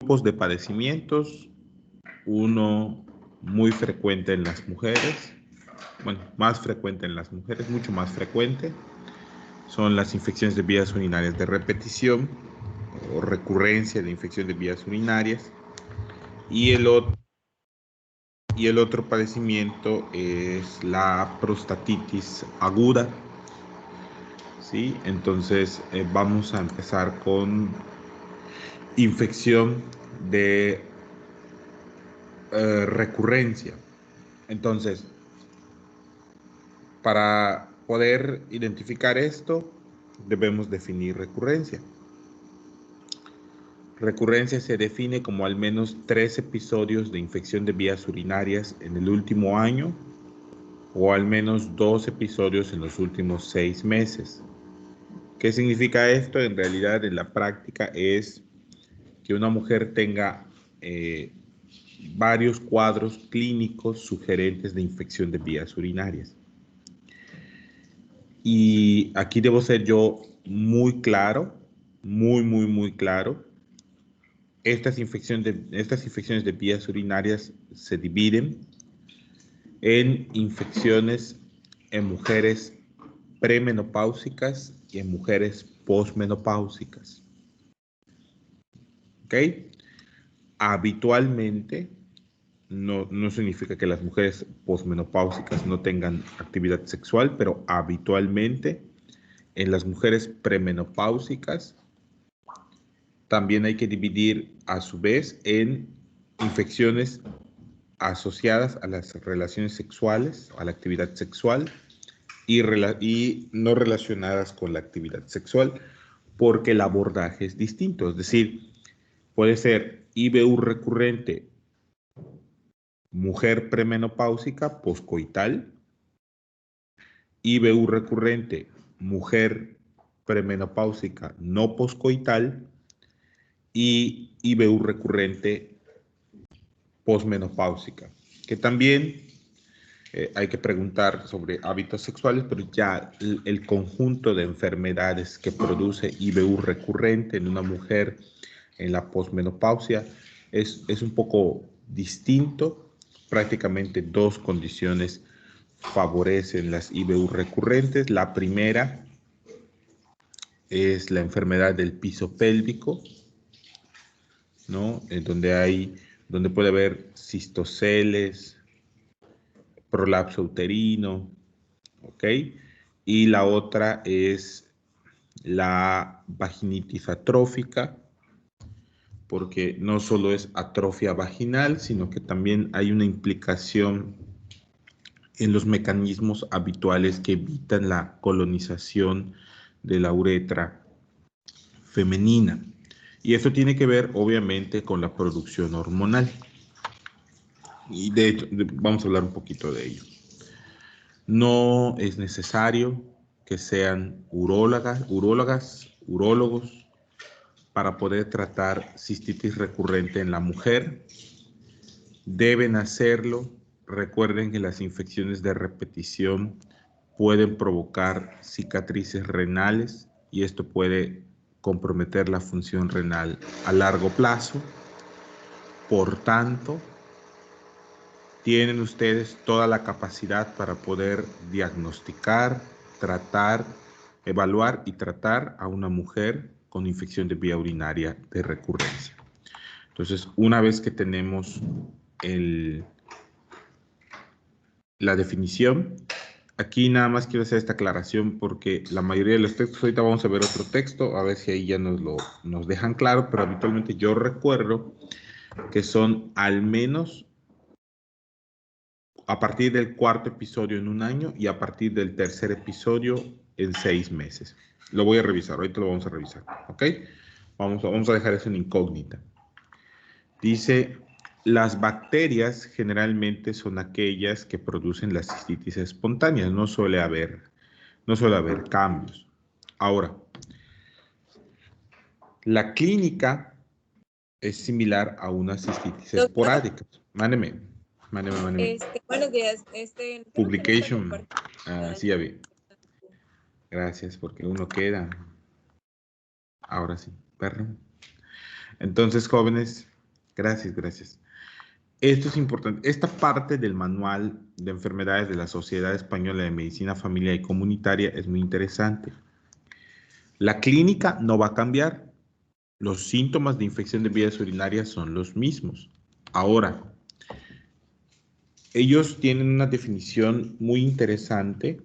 Grupos de padecimientos, uno muy frecuente en las mujeres, bueno, más frecuente en las mujeres, mucho más frecuente, son las infecciones de vías urinarias de repetición o recurrencia de infección de vías urinarias, y el otro padecimiento es la prostatitis aguda, ¿sí? Entonces vamos a empezar con infección de recurrencia. Entonces, para poder identificar esto, debemos definir recurrencia. Recurrencia se define como al menos 3 episodios de infección de vías urinarias en el último año o al menos 2 episodios en los últimos 6 meses. ¿Qué significa esto? En realidad, en la práctica es que una mujer tenga varios cuadros clínicos sugerentes de infección de vías urinarias. Y aquí debo ser yo muy claro, muy claro. Estas infecciones de vías urinarias se dividen en infecciones en mujeres premenopáusicas y en mujeres posmenopáusicas. ¿Ok? Habitualmente, no significa que las mujeres posmenopáusicas no tengan actividad sexual, pero habitualmente en las mujeres premenopáusicas también hay que dividir a su vez en infecciones asociadas a las relaciones sexuales, a la actividad sexual y no relacionadas con la actividad sexual, porque el abordaje es distinto. Es decir, puede ser IBU recurrente, mujer premenopáusica, poscoital, IBU recurrente, mujer premenopáusica, no poscoital, y IBU recurrente posmenopáusica, que también hay que preguntar sobre hábitos sexuales, pero ya el conjunto de enfermedades que produce IBU recurrente en una mujer en la posmenopausia es un poco distinto. Prácticamente 2 condiciones favorecen las IBU recurrentes. La primera es la enfermedad del piso pélvico, ¿no? Donde puede haber cistoceles, prolapso uterino, ¿ok? Y la otra es la vaginitis atrófica, porque no solo es atrofia vaginal, sino que también hay una implicación en los mecanismos habituales que evitan la colonización de la uretra femenina. Y esto tiene que ver, obviamente, con la producción hormonal. Y de hecho, vamos a hablar un poquito de ello. No es necesario que sean urólogos, para poder tratar cistitis recurrente en la mujer. Deben hacerlo. Recuerden que las infecciones de repetición pueden provocar cicatrices renales y esto puede comprometer la función renal a largo plazo. Por tanto, tienen ustedes toda la capacidad para poder diagnosticar, tratar, evaluar y tratar a una mujer con infección de vía urinaria de recurrencia. Entonces, una vez que tenemos la definición, aquí nada más quiero hacer esta aclaración porque la mayoría de los textos, ahorita vamos a ver otro texto, a ver si ahí ya nos dejan claro, pero habitualmente yo recuerdo que son al menos a partir del 4.º episodio en 1 año y a partir del 3.er episodio en 6 meses. Lo voy a revisar, ahorita lo vamos a revisar, ¿ok? Vamos a dejar eso en incógnita. Dice, las bacterias generalmente son aquellas que producen las cistitis espontáneas, no suele haber cambios. Ahora, la clínica es similar a una cistitis Doctor, esporádica. Mándeme. Buenos días. Tengo que realizar Publication. compartir. Sí, ya vi. Gracias, porque uno queda. Ahora sí, perro. Entonces, jóvenes, Gracias, gracias. Esto es importante. Esta parte del manual de enfermedades de la Sociedad Española de Medicina Familiar y Comunitaria es muy interesante. La clínica no va a cambiar. Los síntomas de infección de vías urinarias son los mismos. Ahora, ellos tienen una definición muy interesante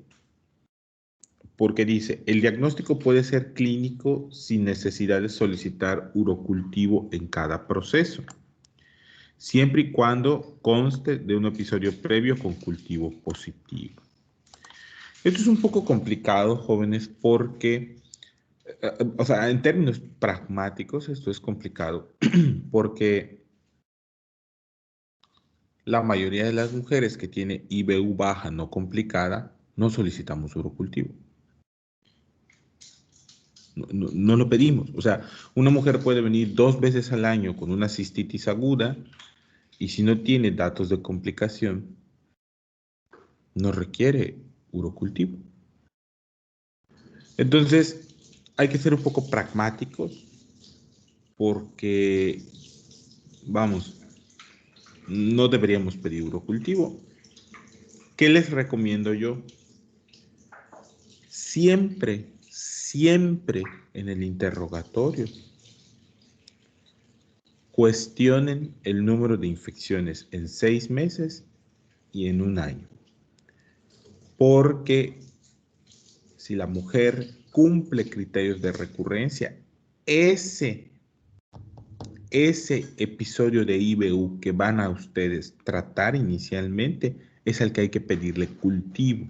porque dice, el diagnóstico puede ser clínico sin necesidad de solicitar urocultivo en cada proceso, siempre y cuando conste de un episodio previo con cultivo positivo. Esto es un poco complicado, jóvenes, porque, o sea, en términos pragmáticos, esto es complicado, porque la mayoría de las mujeres que tienen IBU baja no complicada, no solicitamos urocultivo. No lo pedimos. O sea, una mujer puede venir 2 veces al año con una cistitis aguda y si no tiene datos de complicación, no requiere urocultivo. Entonces, hay que ser un poco pragmáticos porque, vamos, no deberíamos pedir urocultivo. ¿Qué les recomiendo yo? Siempre en el interrogatorio, cuestionen el número de infecciones en 6 meses y en 1 año. Porque si la mujer cumple criterios de recurrencia, ese episodio de IBU que van a ustedes tratar inicialmente es el que hay que pedirle cultivo.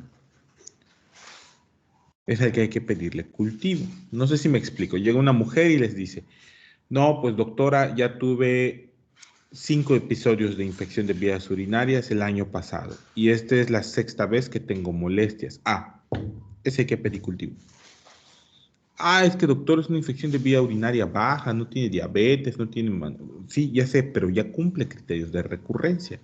Es el que hay que pedirle cultivo. No sé si me explico. Llega una mujer y les dice, no, pues doctora, ya tuve 5 episodios de infección de vías urinarias el año pasado y esta es la 6ª vez que tengo molestias. Ese hay que pedir cultivo. Es que doctor, es una infección de vía urinaria baja, no tiene diabetes, no tiene... Sí, ya sé, pero ya cumple criterios de recurrencia.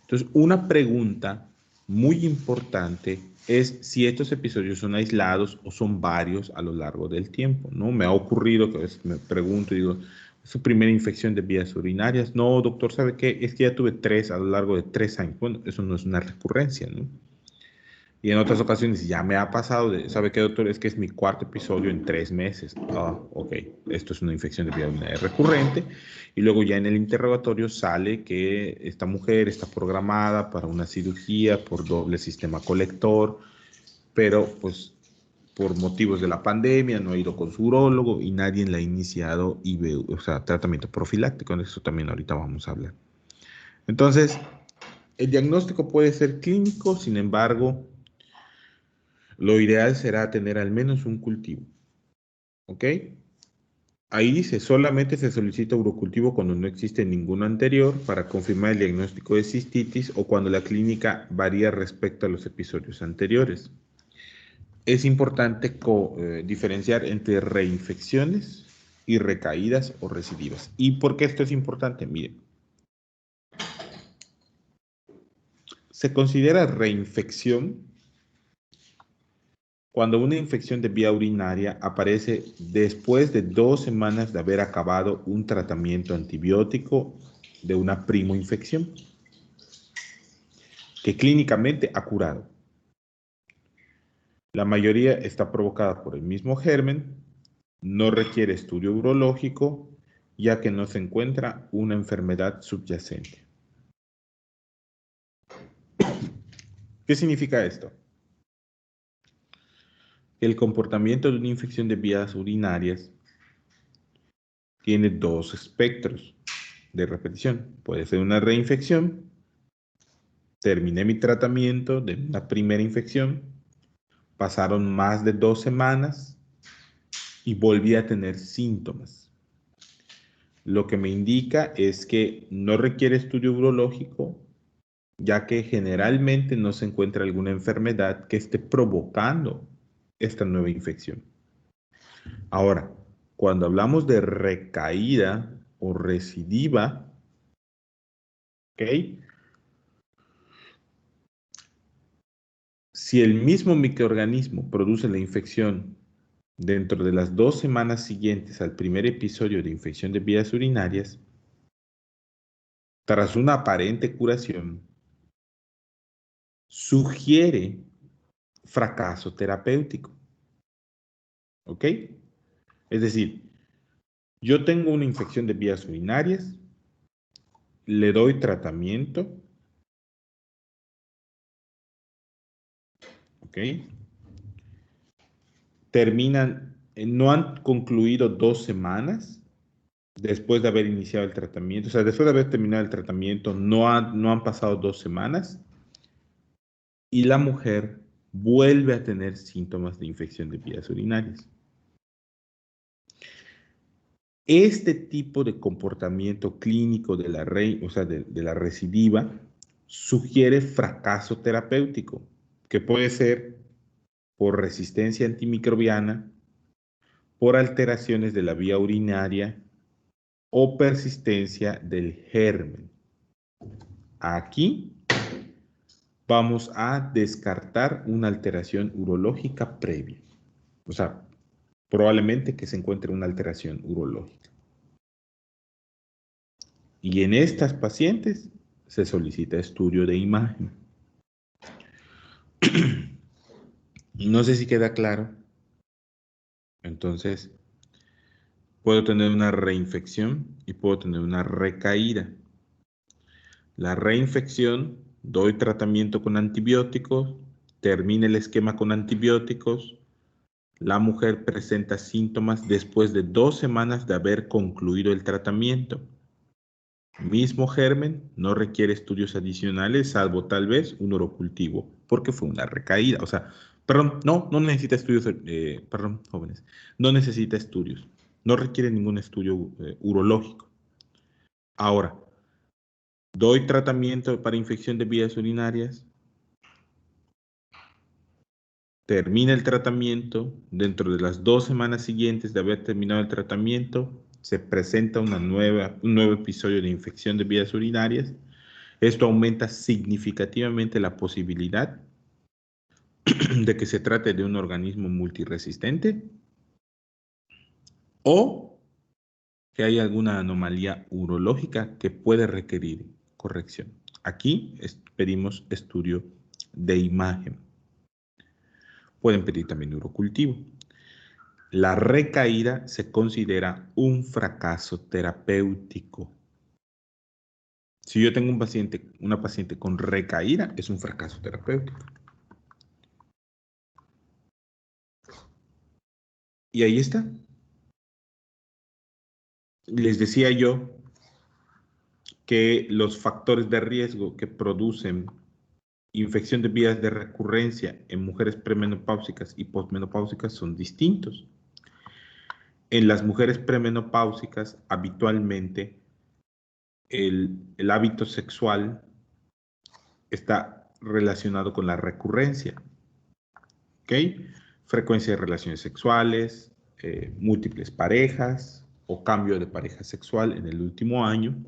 Entonces, una pregunta muy importante es si estos episodios son aislados o son varios a lo largo del tiempo, ¿no? Me ha ocurrido que a veces me pregunto y digo, ¿es su primera infección de vías urinarias? No, doctor, ¿sabe qué? Es que ya tuve 3 a lo largo de 3 años. Bueno, eso no es una recurrencia, ¿no? Y en otras ocasiones ya me ha pasado, ¿sabe qué, doctor? Es que es mi 4º episodio en 3 meses. Ok, esto es una infección de vía urinaria recurrente. Y luego ya en el interrogatorio sale que esta mujer está programada para una cirugía por doble sistema colector, pero pues por motivos de la pandemia no ha ido con su urólogo y nadie le ha iniciado IBU, o sea, tratamiento profiláctico. En eso también ahorita vamos a hablar. Entonces, el diagnóstico puede ser clínico, sin embargo, lo ideal será tener al menos un cultivo. ¿Ok? Ahí dice, solamente se solicita urocultivo cuando no existe ninguno anterior para confirmar el diagnóstico de cistitis o cuando la clínica varía respecto a los episodios anteriores. Es importante diferenciar entre reinfecciones y recaídas o recidivas. ¿Y por qué esto es importante? Miren, se considera reinfección cuando una infección de vía urinaria aparece después de 2 semanas de haber acabado un tratamiento antibiótico de una primoinfección que clínicamente ha curado. La mayoría está provocada por el mismo germen, no requiere estudio urológico, ya que no se encuentra una enfermedad subyacente. ¿Qué significa esto? El comportamiento de una infección de vías urinarias tiene 2 espectros de repetición. Puede ser una reinfección, terminé mi tratamiento de una primera infección, pasaron más de 2 semanas y volví a tener síntomas. Lo que me indica es que no requiere estudio urológico, ya que generalmente no se encuentra alguna enfermedad que esté provocando esta nueva infección. Ahora, cuando hablamos de recaída o recidiva, ¿ok? Si el mismo microorganismo produce la infección dentro de las 2 semanas siguientes al primer episodio de infección de vías urinarias, tras una aparente curación, sugiere fracaso terapéutico. ¿Ok? Es decir, yo tengo una infección de vías urinarias, le doy tratamiento, ¿ok? No han concluido 2 semanas después de haber iniciado el tratamiento, o sea, después de haber terminado el tratamiento, no han pasado 2 semanas y la mujer vuelve a tener síntomas de infección de vías urinarias. Este tipo de comportamiento clínico de la recidiva sugiere fracaso terapéutico, que puede ser por resistencia antimicrobiana, por alteraciones de la vía urinaria o persistencia del germen. Aquí vamos a descartar una alteración urológica previa. O sea, probablemente que se encuentre una alteración urológica. Y en estas pacientes se solicita estudio de imagen. No sé si queda claro. Entonces, puedo tener una reinfección y puedo tener una recaída. La reinfección, doy tratamiento con antibióticos, termina el esquema con antibióticos, la mujer presenta síntomas después de 2 semanas de haber concluido el tratamiento. Mismo germen, no requiere estudios adicionales, salvo tal vez un urocultivo, porque fue una recaída. O sea, perdón, no necesita estudios, perdón, jóvenes, no necesita estudios, no requiere ningún estudio urológico. Ahora, doy tratamiento para infección de vías urinarias, termina el tratamiento, dentro de las 2 semanas siguientes de haber terminado el tratamiento, se presenta un nuevo episodio de infección de vías urinarias. Esto aumenta significativamente la posibilidad de que se trate de un organismo multiresistente o que hay alguna anomalía urológica que puede requerir corrección. Aquí pedimos estudio de imagen. Pueden pedir también urocultivo. La recaída se considera un fracaso terapéutico. Si yo tengo una paciente con recaída, es un fracaso terapéutico. Y ahí está. Les decía yo que los factores de riesgo que producen infección de vías de recurrencia en mujeres premenopáusicas y posmenopáusicas son distintos. En las mujeres premenopáusicas, habitualmente el hábito sexual está relacionado con la recurrencia. ¿Ok? Frecuencia de relaciones sexuales, múltiples parejas o cambio de pareja sexual en el último año.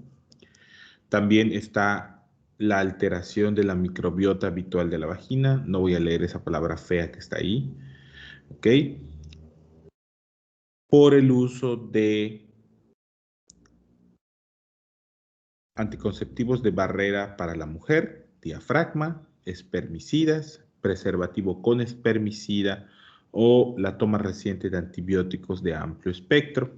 También está la alteración de la microbiota habitual de la vagina. No voy a leer esa palabra fea que está ahí. ¿Ok? Por el uso de anticonceptivos de barrera para la mujer, diafragma, espermicidas, preservativo con espermicida o la toma reciente de antibióticos de amplio espectro.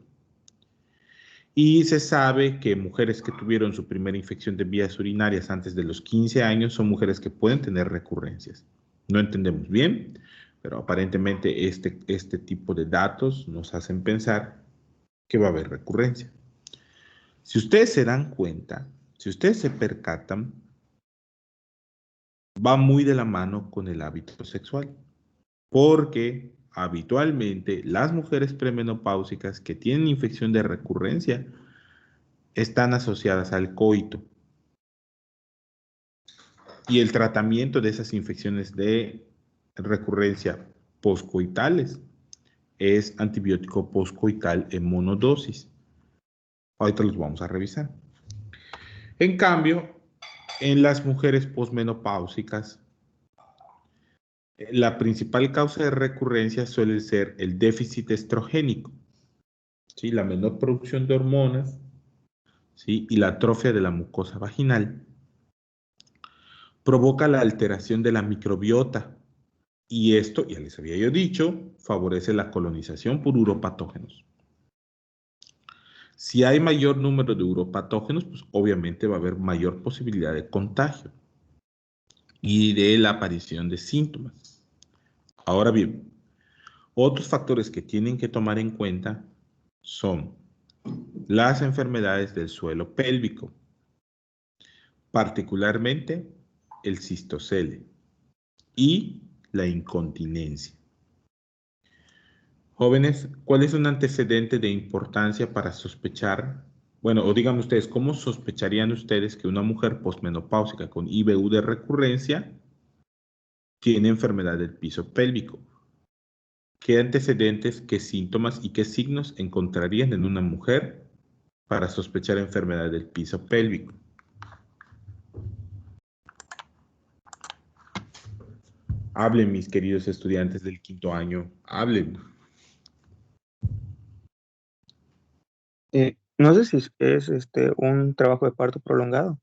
Y se sabe que mujeres que tuvieron su primera infección de vías urinarias antes de los 15 años son mujeres que pueden tener recurrencias. No entendemos bien, pero aparentemente este tipo de datos nos hacen pensar que va a haber recurrencia. Si ustedes se dan cuenta, si ustedes se percatan, va muy de la mano con el hábito sexual, porque habitualmente las mujeres premenopáusicas que tienen infección de recurrencia están asociadas al coito. Y el tratamiento de esas infecciones de recurrencia poscoitales es antibiótico poscoital en monodosis. Ahorita los vamos a revisar. En cambio, en las mujeres posmenopáusicas, la principal causa de recurrencia suele ser el déficit estrogénico. ¿Sí? La menor producción de hormonas, ¿sí? Y la atrofia de la mucosa vaginal provoca la alteración de la microbiota. Y esto, ya les había yo dicho, favorece la colonización por uropatógenos. Si hay mayor número de uropatógenos, pues obviamente va a haber mayor posibilidad de contagio y de la aparición de síntomas. Ahora bien, otros factores que tienen que tomar en cuenta son las enfermedades del suelo pélvico, particularmente el cistocele y la incontinencia. Jóvenes, ¿cuál es un antecedente de importancia para sospechar? Bueno, o díganme ustedes, ¿cómo sospecharían ustedes que una mujer posmenopáusica con IBU de recurrencia tiene enfermedad del piso pélvico? ¿Qué antecedentes, qué síntomas y qué signos encontrarían en una mujer para sospechar enfermedad del piso pélvico? Hablen, mis queridos estudiantes del quinto año, hablen. No sé si es un trabajo de parto prolongado.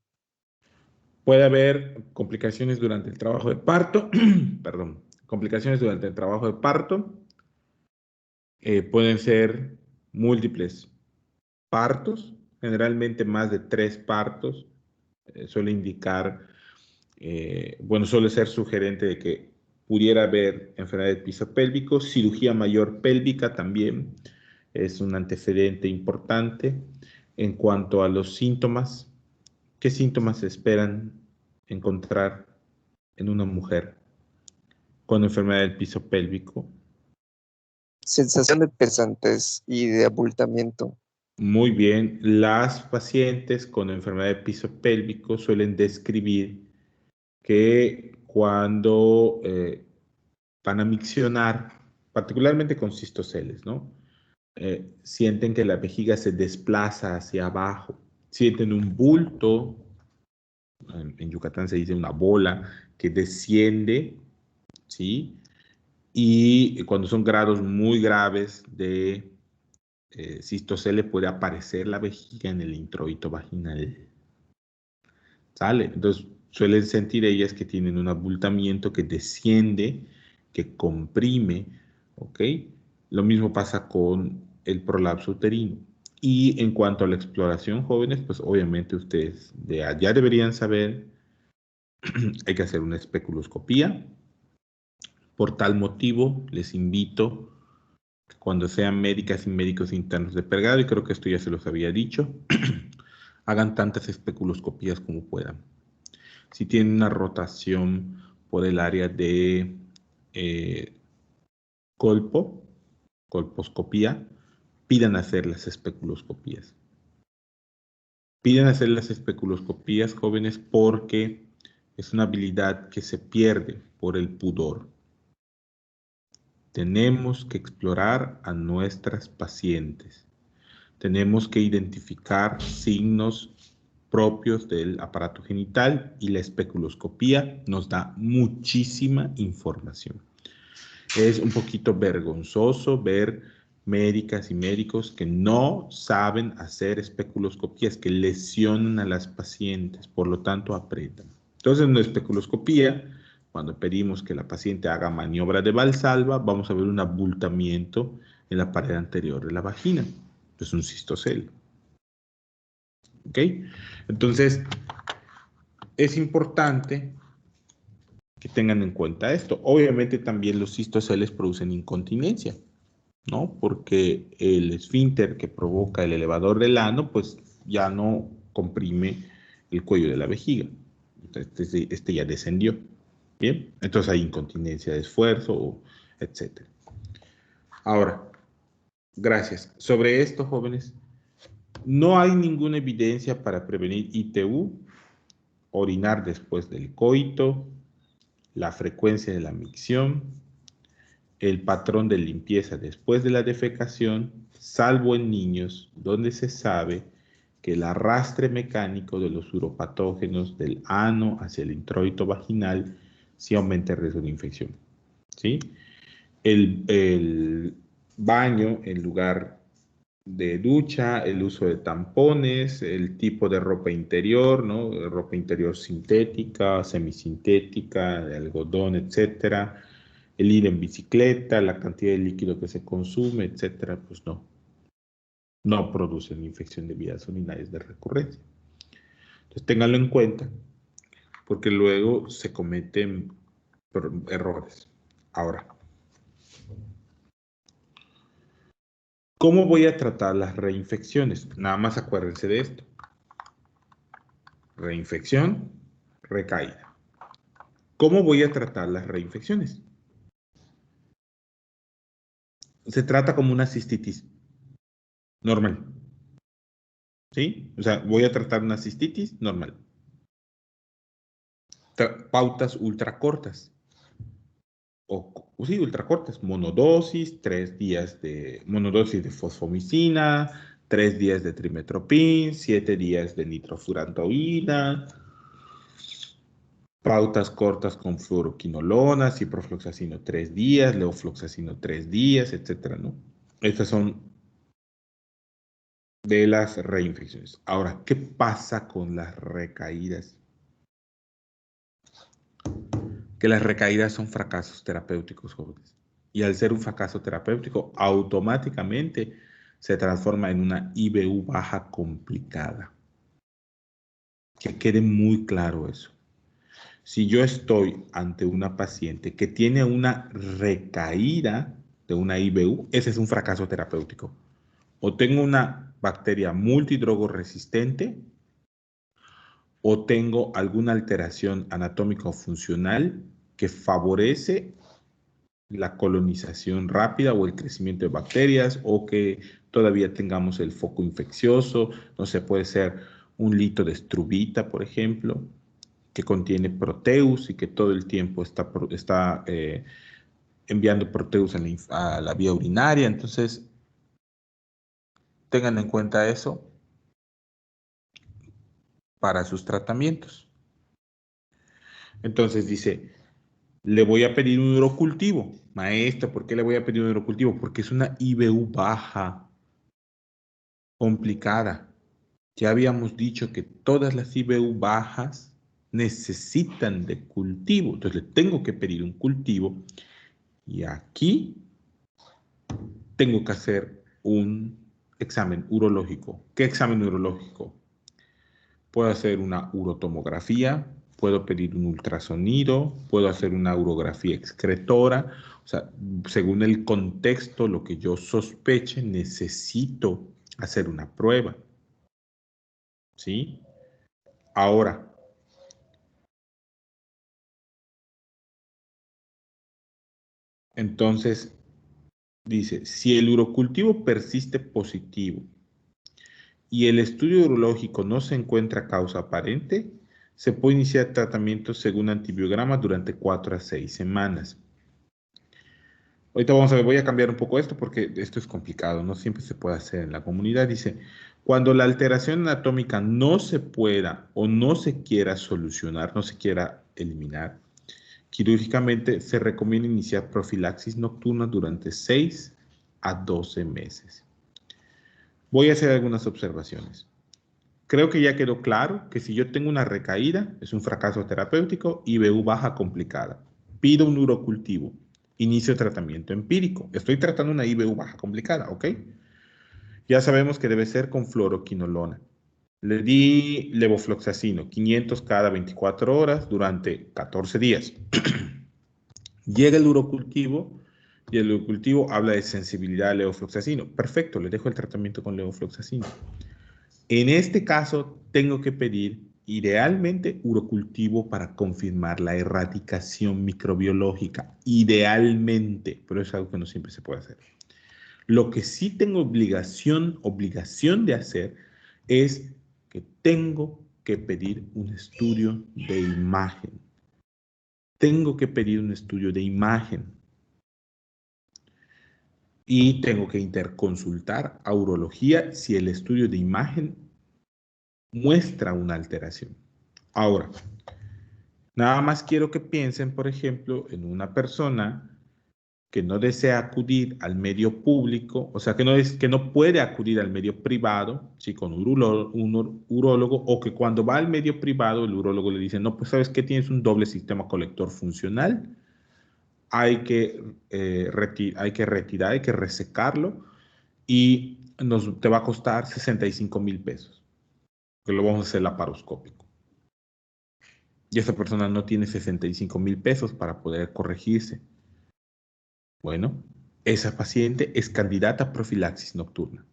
Puede haber complicaciones durante el trabajo de parto, perdón, complicaciones durante el trabajo de parto. Pueden ser múltiples partos, generalmente más de 3 partos. Suele indicar, bueno, suele ser sugerente de que pudiera haber enfermedad del piso pélvico. Cirugía mayor pélvica también es un antecedente importante. En cuanto a los síntomas, ¿qué síntomas se esperan encontrar en una mujer con enfermedad del piso pélvico? Sensación de pesadez y de abultamiento. Muy bien, las pacientes con enfermedad de piso pélvico suelen describir que cuando van a miccionar, particularmente con cistoceles, ¿no? Sienten que la vejiga se desplaza hacia abajo, sienten un bulto, en Yucatán se dice una bola, que desciende, ¿sí? Y cuando son grados muy graves de cistocele puede aparecer la vejiga en el introito vaginal. ¿Sale? Entonces suelen sentir ellas que tienen un abultamiento que desciende, que comprime, ¿ok? Lo mismo pasa con el prolapso uterino. Y en cuanto a la exploración, jóvenes, pues obviamente ustedes de allá deberían saber, hay que hacer una especuloscopía. Por tal motivo, les invito, cuando sean médicas y médicos internos de pregrado, y creo que esto ya se los había dicho, hagan tantas especuloscopías como puedan. Si tienen una rotación por el área de colposcopía, pidan hacer las especuloscopías. Piden hacer las especuloscopías, jóvenes, porque es una habilidad que se pierde por el pudor. Tenemos que explorar a nuestras pacientes. Tenemos que identificar signos propios del aparato genital y la especuloscopía nos da muchísima información. Es un poquito vergonzoso ver médicas y médicos que no saben hacer especuloscopías, que lesionan a las pacientes, por lo tanto aprendan. Entonces, en la especuloscopía, cuando pedimos que la paciente haga maniobra de Valsalva, vamos a ver un abultamiento en la pared anterior de la vagina. Es un cistocele. ¿Ok? Entonces, es importante que tengan en cuenta esto. Obviamente también los cistoceles producen incontinencia, ¿no? Porque el esfínter que provoca el elevador del ano, pues ya no comprime el cuello de la vejiga. Este ya descendió. Bien, entonces hay incontinencia de esfuerzo, etc. Ahora, gracias. Sobre esto, jóvenes, no hay ninguna evidencia para prevenir ITU, orinar después del coito, la frecuencia de la micción, el patrón de limpieza después de la defecación, salvo en niños, donde se sabe que el arrastre mecánico de los uropatógenos del ano hacia el introito vaginal sí aumenta el riesgo de infección. ¿Sí? El baño en lugar de ducha, el uso de tampones, el tipo de ropa interior, ¿no? Ropa interior sintética, semisintética, de algodón, etcétera. El ir en bicicleta, la cantidad de líquido que se consume, etcétera, pues no producen infección de vías urinarias de recurrencia. Entonces, ténganlo en cuenta, porque luego se cometen errores. Ahora, ¿cómo voy a tratar las reinfecciones? Nada más acuérdense de esto. Reinfección, recaída. ¿Cómo voy a tratar las reinfecciones? Se trata como una cistitis normal. ¿Sí? O sea, voy a tratar una cistitis normal. Pautas ultracortas. Sí, ultracortas. Monodosis, 3 días de monodosis de fosfomicina, 3 días de trimetoprim, 7 días de nitrofurantoína, pautas cortas con fluoroquinolona, ciprofloxacino 3 días, levofloxacino 3 días, etcétera, ¿no? Estas son de las reinfecciones. Ahora, ¿qué pasa con las recaídas? Que las recaídas son fracasos terapéuticos, jóvenes. Y al ser un fracaso terapéutico, automáticamente se transforma en una IBU baja complicada. Que quede muy claro eso. Si yo estoy ante una paciente que tiene una recaída de una IBU, ese es un fracaso terapéutico. O tengo una bacteria multidrogoresistente, o tengo alguna alteración anatómica o funcional que favorece la colonización rápida o el crecimiento de bacterias, o que todavía tengamos el foco infeccioso. No sé, puede ser un lito de struvita, por ejemplo, que contiene Proteus y que todo el tiempo está enviando Proteus a la vía urinaria. Entonces, tengan en cuenta eso para sus tratamientos. Entonces dice, le voy a pedir un urocultivo. Maestra, ¿por qué le voy a pedir un urocultivo? Porque es una IBU baja, complicada. Ya habíamos dicho que todas las IBU bajas necesitan de cultivo. Entonces le tengo que pedir un cultivo. Y aquí tengo que hacer un examen urológico. ¿Qué examen urológico? Puedo hacer una urotomografía, puedo pedir un ultrasonido, puedo hacer una urografía excretora. O sea, según el contexto, lo que yo sospeche, necesito hacer una prueba. ¿Sí? Ahora, entonces, dice, si el urocultivo persiste positivo y el estudio urológico no se encuentra causa aparente, se puede iniciar tratamiento según antibiograma durante 4 a 6 semanas. Ahorita vamos a ver, voy a cambiar un poco esto porque esto es complicado, no siempre se puede hacer en la comunidad. Dice, cuando la alteración anatómica no se pueda o no se quiera solucionar, no se quiera eliminar, quirúrgicamente se recomienda iniciar profilaxis nocturna durante 6 a 12 meses. Voy a hacer algunas observaciones. Creo que ya quedó claro que si yo tengo una recaída, es un fracaso terapéutico, IBU baja complicada. Pido un urocultivo. Inicio tratamiento empírico. Estoy tratando una IBU baja complicada, ¿ok? Ya sabemos que debe ser con fluoroquinolona. Le di levofloxacino, 500 cada 24 horas durante 14 días. Llega el urocultivo y el urocultivo habla de sensibilidad a levofloxacino. Perfecto, le dejo el tratamiento con levofloxacino. En este caso, tengo que pedir idealmente urocultivo para confirmar la erradicación microbiológica. Idealmente, pero es algo que no siempre se puede hacer. Lo que sí tengo obligación de hacer es que tengo que pedir un estudio de imagen. Tengo que pedir un estudio de imagen. Y tengo que interconsultar a urología si el estudio de imagen muestra una alteración. Ahora, nada más quiero que piensen, por ejemplo, en una persona que no desea acudir al medio público, o sea, que no puede acudir al medio privado, ¿sí? Con un urólogo, o que cuando va al medio privado, el urólogo le dice, no, pues sabes que tienes un doble sistema colector funcional, hay que retirar, hay que resecarlo, y te va a costar 65,000 pesos, que lo vamos a hacer laparoscópico. Y esa persona no tiene 65,000 pesos para poder corregirse. Bueno, esa paciente es candidata a profilaxis nocturna.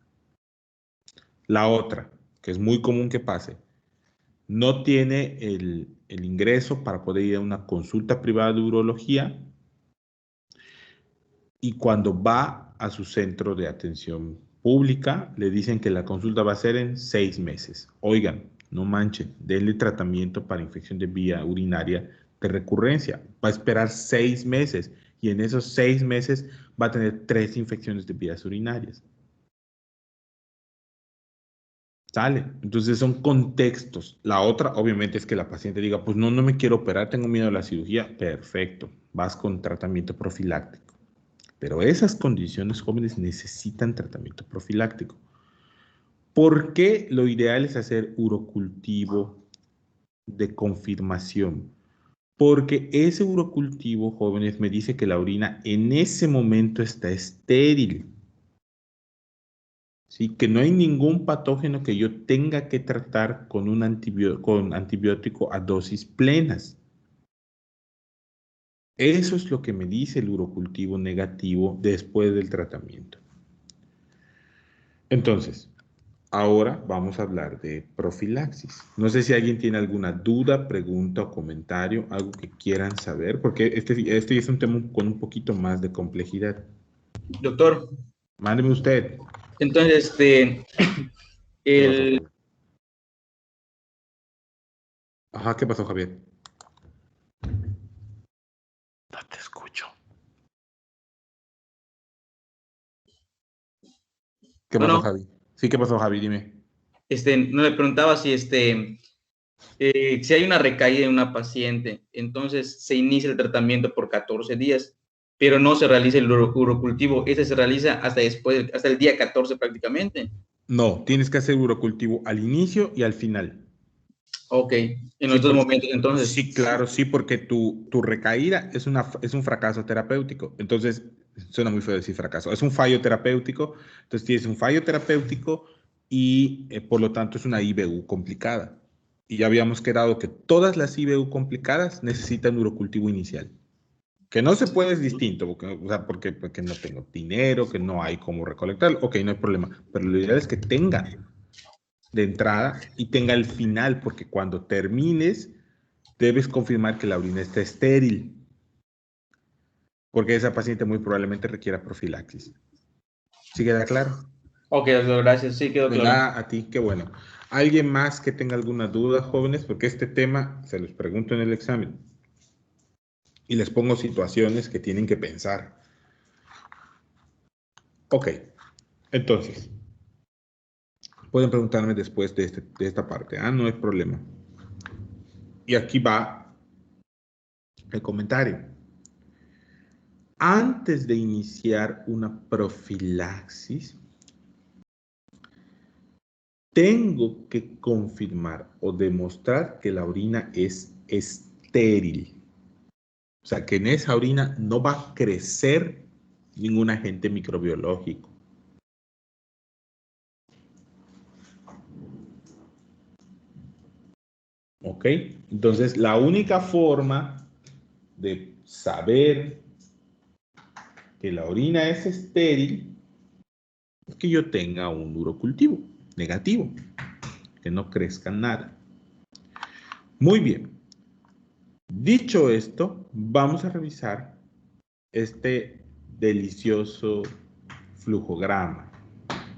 La otra, que es muy común que pase, no tiene el ingreso para poder ir a una consulta privada de urología, y cuando va a su centro de atención pública, le dicen que la consulta va a ser en 6 meses. Oigan, no manchen, denle tratamiento para infección de vía urinaria de recurrencia. Va a esperar 6 meses, y en esos 6 meses va a tener 3 infecciones de vías urinarias. ¿Sale? Entonces son contextos. La otra, obviamente, es que la paciente diga, pues no me quiero operar, tengo miedo a la cirugía. Perfecto, vas con tratamiento profiláctico. Pero esas condiciones jóvenes necesitan tratamiento profiláctico. ¿Por qué lo ideal es hacer urocultivo de confirmación? Porque ese urocultivo, jóvenes, me dice que la orina en ese momento está estéril. ¿Sí? Que no hay ningún patógeno que yo tenga que tratar con un antibiótico a dosis plenas. Eso es lo que me dice el urocultivo negativo después del tratamiento. Entonces, ahora vamos a hablar de profilaxis. No sé si alguien tiene alguna duda, pregunta o comentario, algo que quieran saber, porque este es un tema con un poquito más de complejidad. Doctor, Mándeme usted. entonces, ¿Qué pasó, el, Javier? Ajá, ¿qué pasó, Javier? No te escucho. ¿Qué pasó, bueno, Javi? Sí, ¿qué pasó, Javi? Dime. no le preguntaba si, si hay una recaída en una paciente, entonces se inicia el tratamiento por 14 días, pero no se realiza el urocultivo, ese se realiza hasta después, hasta el día 14 prácticamente. No, tienes que hacer urocultivo al inicio y al final. Ok, en Sí, los dos momentos, entonces. sí, claro, sí, porque tu recaída es un fracaso terapéutico. Entonces, suena muy feo decir fracaso. Es un fallo terapéutico. Entonces, tienes un fallo terapéutico y por lo tanto es una IBU complicada. Y ya habíamos quedado que todas las IBU complicadas necesitan urocultivo inicial. Que no se puede es distinto, porque no tengo dinero, que no hay cómo recolectarlo. Ok, no hay problema. Pero lo ideal es que tenga de entrada y tenga el final, porque cuando termines debes confirmar que la orina está estéril, porque esa paciente muy probablemente requiera profilaxis. ¿Sí queda claro? Ok, doctor, gracias, sí quedó De claro. nada, a ti, qué bueno. ¿Alguien más que tenga alguna duda, jóvenes? Porque este tema se los pregunto en el examen y les pongo situaciones que tienen que pensar. Ok, entonces, pueden preguntarme después de esta parte. Ah, no hay problema. Y aquí va el comentario. Antes de iniciar una profilaxis, tengo que confirmar o demostrar que la orina es estéril. O sea, que en esa orina no va a crecer ningún agente microbiológico. ¿Ok? Entonces, la única forma de saber que la orina es estéril es que yo tenga un urocultivo negativo, que no crezca nada. Muy bien. Dicho esto, vamos a revisar este delicioso flujograma.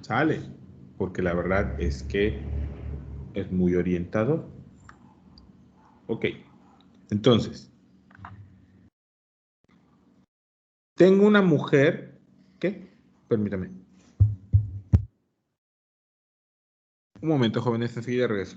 ¿Sale? Porque la verdad es que es muy orientador. Ok. Entonces, tengo una mujer. ¿Qué? Permítame. Un momento, jóvenes, enseguida regreso.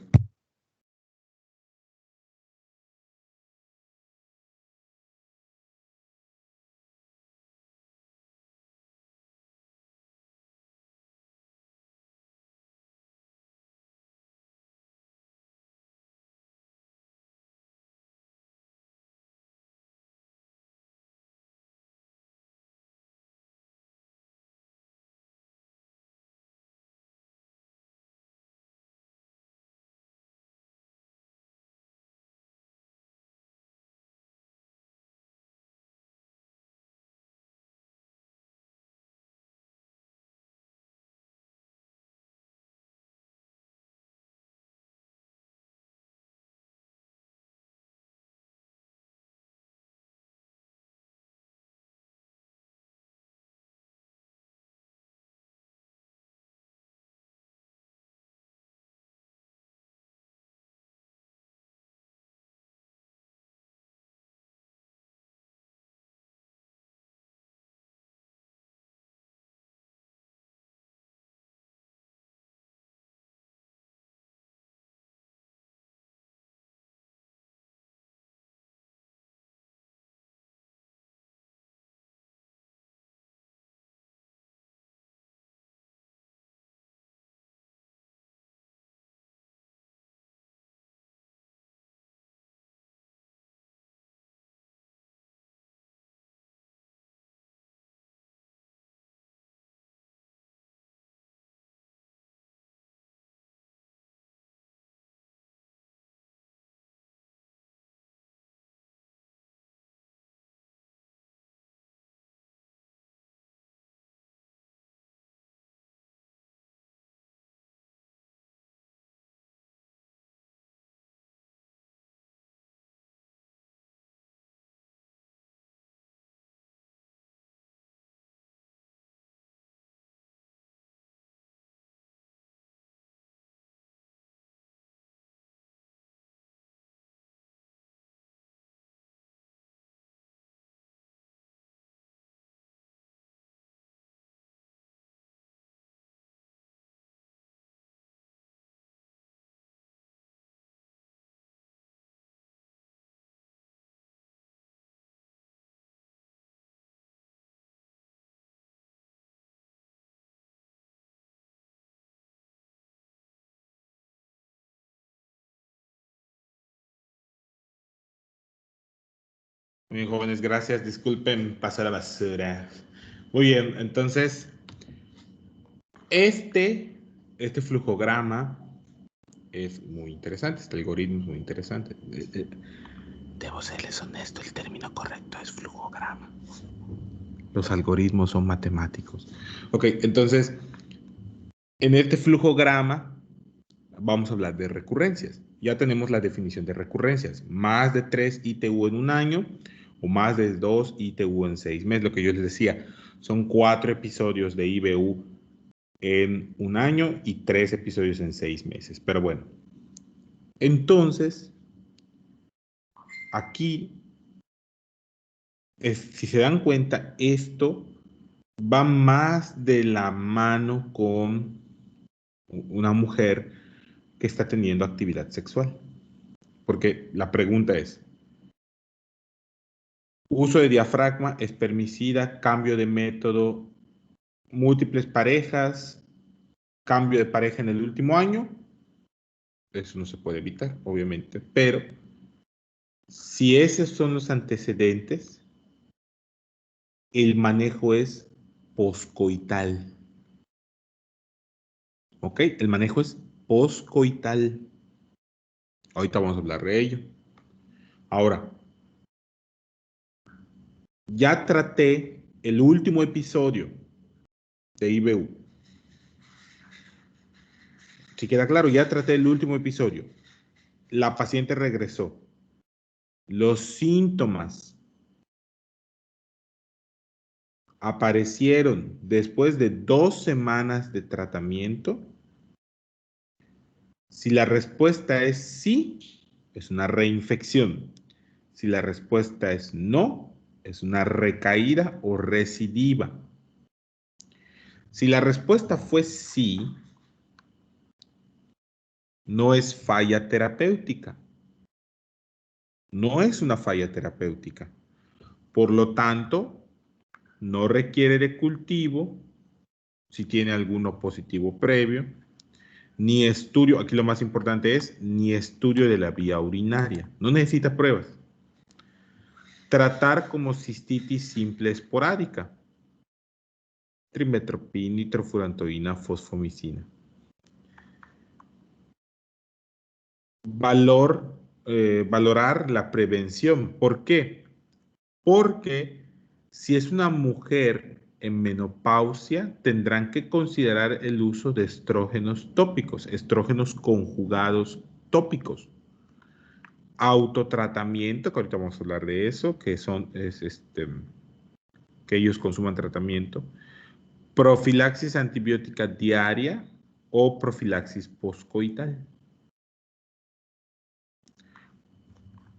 Muy bien, jóvenes, gracias. Disculpen, pasar a la basura. Muy bien, entonces, este flujograma es muy interesante, este algoritmo es muy interesante. Debo serles honesto, el término correcto es flujograma. Los algoritmos son matemáticos. Ok, entonces, en este flujograma vamos a hablar de recurrencias. Ya tenemos la definición de recurrencias. Más de 3 ITU en un año o más de 2 ITU en 6 meses. Lo que yo les decía, son 4 episodios de IBU en un año y 3 episodios en 6 meses. Pero bueno, entonces, aquí, si se dan cuenta, esto va más de la mano con una mujer que está teniendo actividad sexual. Porque la pregunta es, uso de diafragma, espermicida, cambio de método, múltiples parejas, cambio de pareja en el último año. Eso no se puede evitar, obviamente. Pero si esos son los antecedentes, el manejo es poscoital. ¿Ok? El manejo es poscoital. Ahorita vamos a hablar de ello. Ahora, ya traté el último episodio de IBU. Si queda claro, ya traté el último episodio. La paciente regresó. Los síntomas aparecieron después de 2 semanas de tratamiento. Si la respuesta es sí, es una reinfección. Si la respuesta es no, es una recaída o recidiva. Si la respuesta fue sí, no es falla terapéutica. No es una falla terapéutica. Por lo tanto, no requiere de cultivo si tiene alguno positivo previo, ni estudio, aquí lo más importante es, ni estudio de la vía urinaria. No necesita pruebas. Tratar como cistitis simple esporádica. Trimetoprim, nitrofurantoína, fosfomicina. Valorar la prevención. ¿Por qué? Porque si es una mujer en menopausia, tendrán que considerar el uso de estrógenos tópicos, estrógenos conjugados tópicos. Autotratamiento, que ahorita vamos a hablar de eso, que que ellos consuman tratamiento. Profilaxis antibiótica diaria o profilaxis poscoital.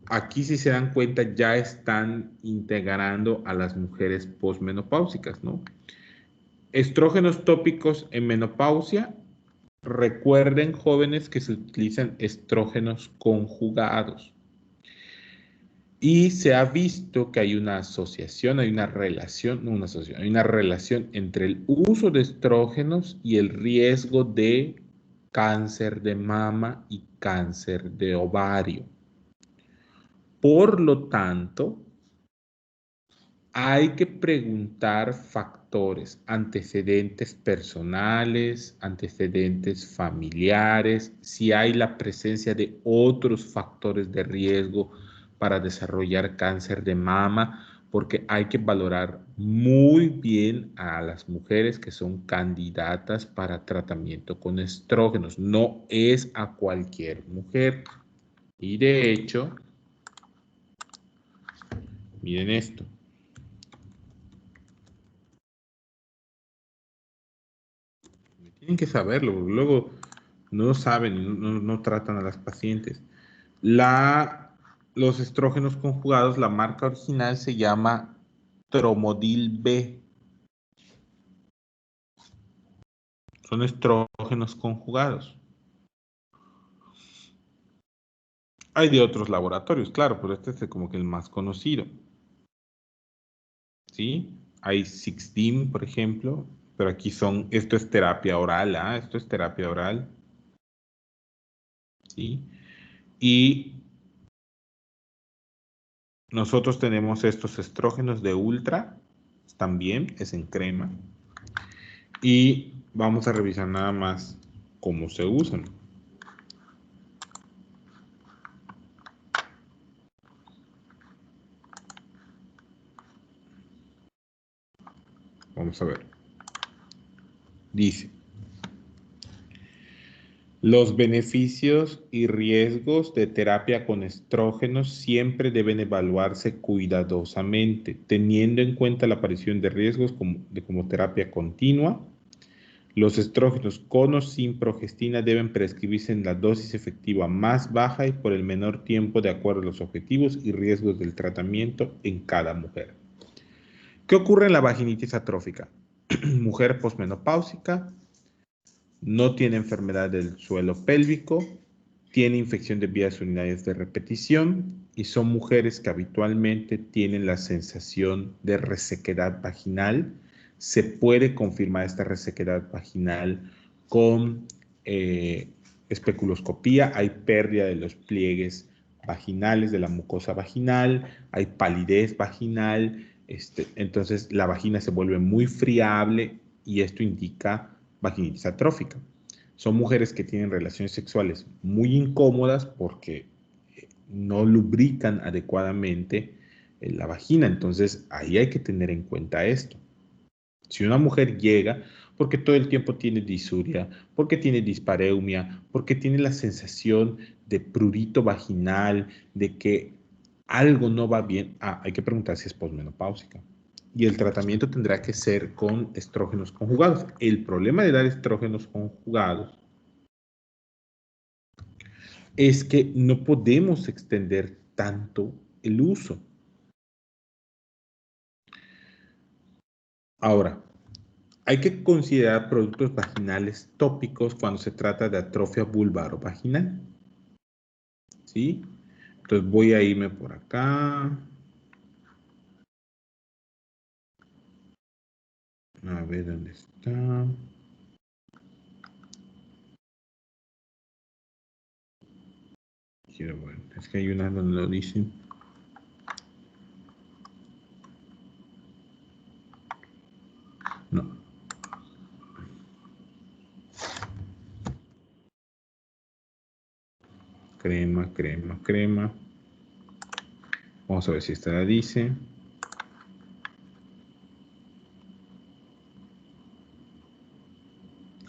Aquí, si se dan cuenta, ya están integrando a las mujeres posmenopáusicas, ¿no? Estrógenos tópicos en menopausia. Recuerden, jóvenes, que se utilizan estrógenos conjugados. Y se ha visto que hay una asociación, hay una relación, no una asociación, hay una relación entre el uso de estrógenos y el riesgo de cáncer de mama y cáncer de ovario. Por lo tanto, hay que preguntar factores, antecedentes personales, antecedentes familiares, si hay la presencia de otros factores de riesgo para desarrollar cáncer de mama, porque hay que valorar muy bien a las mujeres que son candidatas para tratamiento con estrógenos. No es a cualquier mujer. Y de hecho, miren esto. Tienen que saberlo, porque luego no lo saben y no tratan a las pacientes. Los estrógenos conjugados, la marca original se llama Tromodil B. Son estrógenos conjugados. Hay de otros laboratorios, claro, pero este es como que el más conocido. ¿Sí? Hay Sixdim, por ejemplo, pero aquí esto es terapia oral, ¿ah? Esto es terapia oral. ¿Sí? Y nosotros tenemos estos estrógenos de ultra, también es en crema. Y vamos a revisar nada más cómo se usan. Vamos a ver. Dice, los beneficios y riesgos de terapia con estrógenos siempre deben evaluarse cuidadosamente, teniendo en cuenta la aparición de riesgos como terapia continua. Los estrógenos con o sin progestina deben prescribirse en la dosis efectiva más baja y por el menor tiempo de acuerdo a los objetivos y riesgos del tratamiento en cada mujer. ¿Qué ocurre en la vaginitis atrófica? Mujer posmenopáusica, no tiene enfermedad del suelo pélvico, tiene infección de vías urinarias de repetición y son mujeres que habitualmente tienen la sensación de resequedad vaginal. Se puede confirmar esta resequedad vaginal con especuloscopía. Hay pérdida de los pliegues vaginales, de la mucosa vaginal, hay palidez vaginal, entonces la vagina se vuelve muy friable y esto indica vaginitis atrófica. Son mujeres que tienen relaciones sexuales muy incómodas porque no lubrican adecuadamente la vagina. Entonces, ahí hay que tener en cuenta esto. Si una mujer llega porque todo el tiempo tiene disuria, porque tiene dispareumia, porque tiene la sensación de prurito vaginal, de que algo no va bien, hay que preguntar si es posmenopáusica. Y el tratamiento tendrá que ser con estrógenos conjugados. El problema de dar estrógenos conjugados es que no podemos extender tanto el uso. Ahora, hay que considerar productos vaginales tópicos cuando se trata de atrofia vulvarovaginal. ¿Sí? Entonces voy a irme por acá. A ver dónde está. Quiero ver, es que hay una donde lo dicen. No. Crema, crema, crema. Vamos a ver si esta la dice.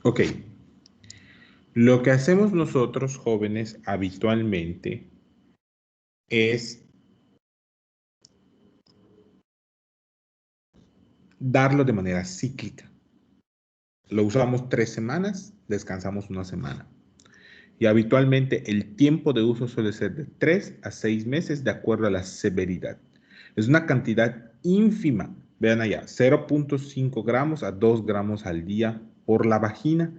Ok. Lo que hacemos nosotros jóvenes habitualmente es darlo de manera cíclica. Lo usamos 3 semanas, descansamos 1 semana. Y habitualmente el tiempo de uso suele ser de 3 a 6 meses de acuerdo a la severidad. Es una cantidad ínfima. Vean allá, 0.5 gramos a 2 gramos al día por la vagina,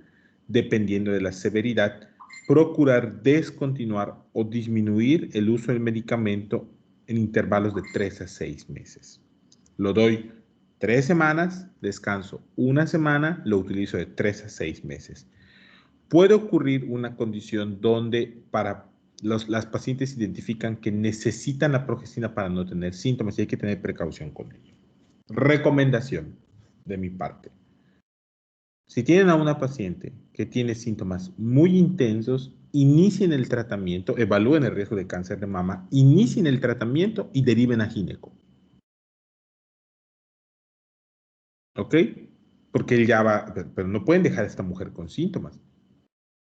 dependiendo de la severidad. Procurar descontinuar o disminuir el uso del medicamento en intervalos de 3 a 6 meses. Lo doy 3 semanas, descanso 1 semana, lo utilizo de 3 a 6 meses. Puede ocurrir una condición donde las pacientes identifican que necesitan la progestina para no tener síntomas y hay que tener precaución con ello. Recomendación de mi parte. Si tienen a una paciente que tiene síntomas muy intensos, inicien el tratamiento, evalúen el riesgo de cáncer de mama, inicien el tratamiento y deriven a gineco. ¿Ok? Porque él ya va, pero no pueden dejar a esta mujer con síntomas.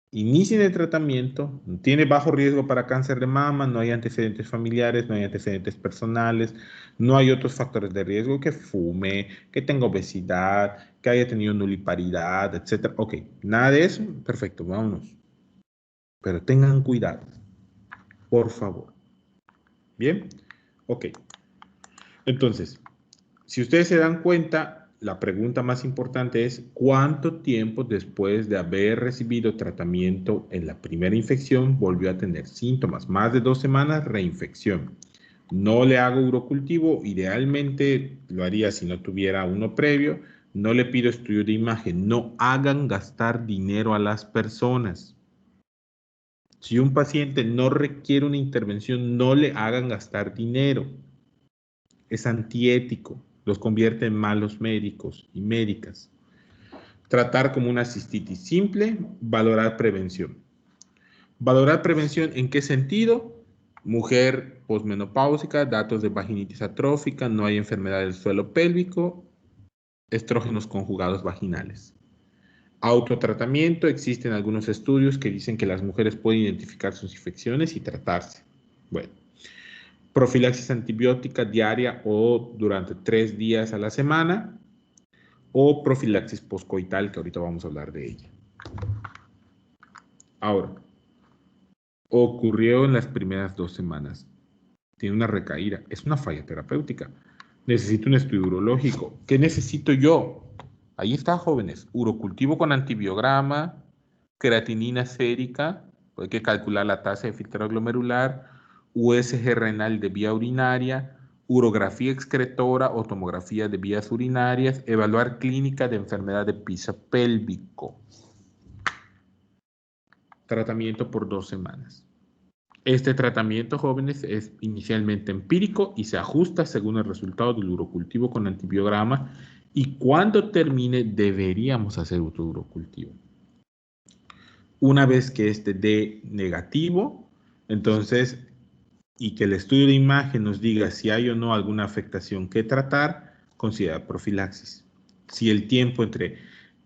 Inicien el tratamiento, tiene bajo riesgo para cáncer de mama, no hay antecedentes familiares, no hay antecedentes personales, no hay otros factores de riesgo que fume, que tenga obesidad, que haya tenido nulliparidad, etc. Ok, nada de eso, perfecto, vámonos. Pero tengan cuidado, por favor. Bien, ok. Entonces, si ustedes se dan cuenta, la pregunta más importante es ¿cuánto tiempo después de haber recibido tratamiento en la primera infección volvió a tener síntomas? Más de 2 semanas, reinfección. No le hago urocultivo, idealmente lo haría si no tuviera uno previo. No le pido estudio de imagen. No hagan gastar dinero a las personas. Si un paciente no requiere una intervención, no le hagan gastar dinero. es antiético, los convierte en malos médicos y médicas. Tratar como una cistitis simple, valorar prevención. Valorar prevención, ¿en qué sentido? Mujer posmenopáusica, datos de vaginitis atrófica, no hay enfermedad del suelo pélvico, estrógenos conjugados vaginales. Autotratamiento, existen algunos estudios que dicen que las mujeres pueden identificar sus infecciones y tratarse. Bueno, profilaxis antibiótica diaria o durante 3 días a la semana, o profilaxis poscoital, que ahorita vamos a hablar de ella. Ahora, ocurrió en las primeras 2 semanas. Tiene una recaída. Es una falla terapéutica. Necesito un estudio urológico. ¿Qué necesito yo? Ahí está, jóvenes. Urocultivo con antibiograma, creatinina sérica, hay que calcular la tasa de filtrado glomerular, USG renal de vía urinaria, urografía excretora o tomografía de vías urinarias, evaluar clínica de enfermedad de piso pélvico. Tratamiento por 2 semanas. Este tratamiento, jóvenes, es inicialmente empírico y se ajusta según el resultado del urocultivo con antibiograma, y cuando termine deberíamos hacer otro urocultivo. Una vez que este dé negativo, entonces, y que el estudio de imagen nos diga si hay o no alguna afectación que tratar, considera profilaxis. Si el tiempo entre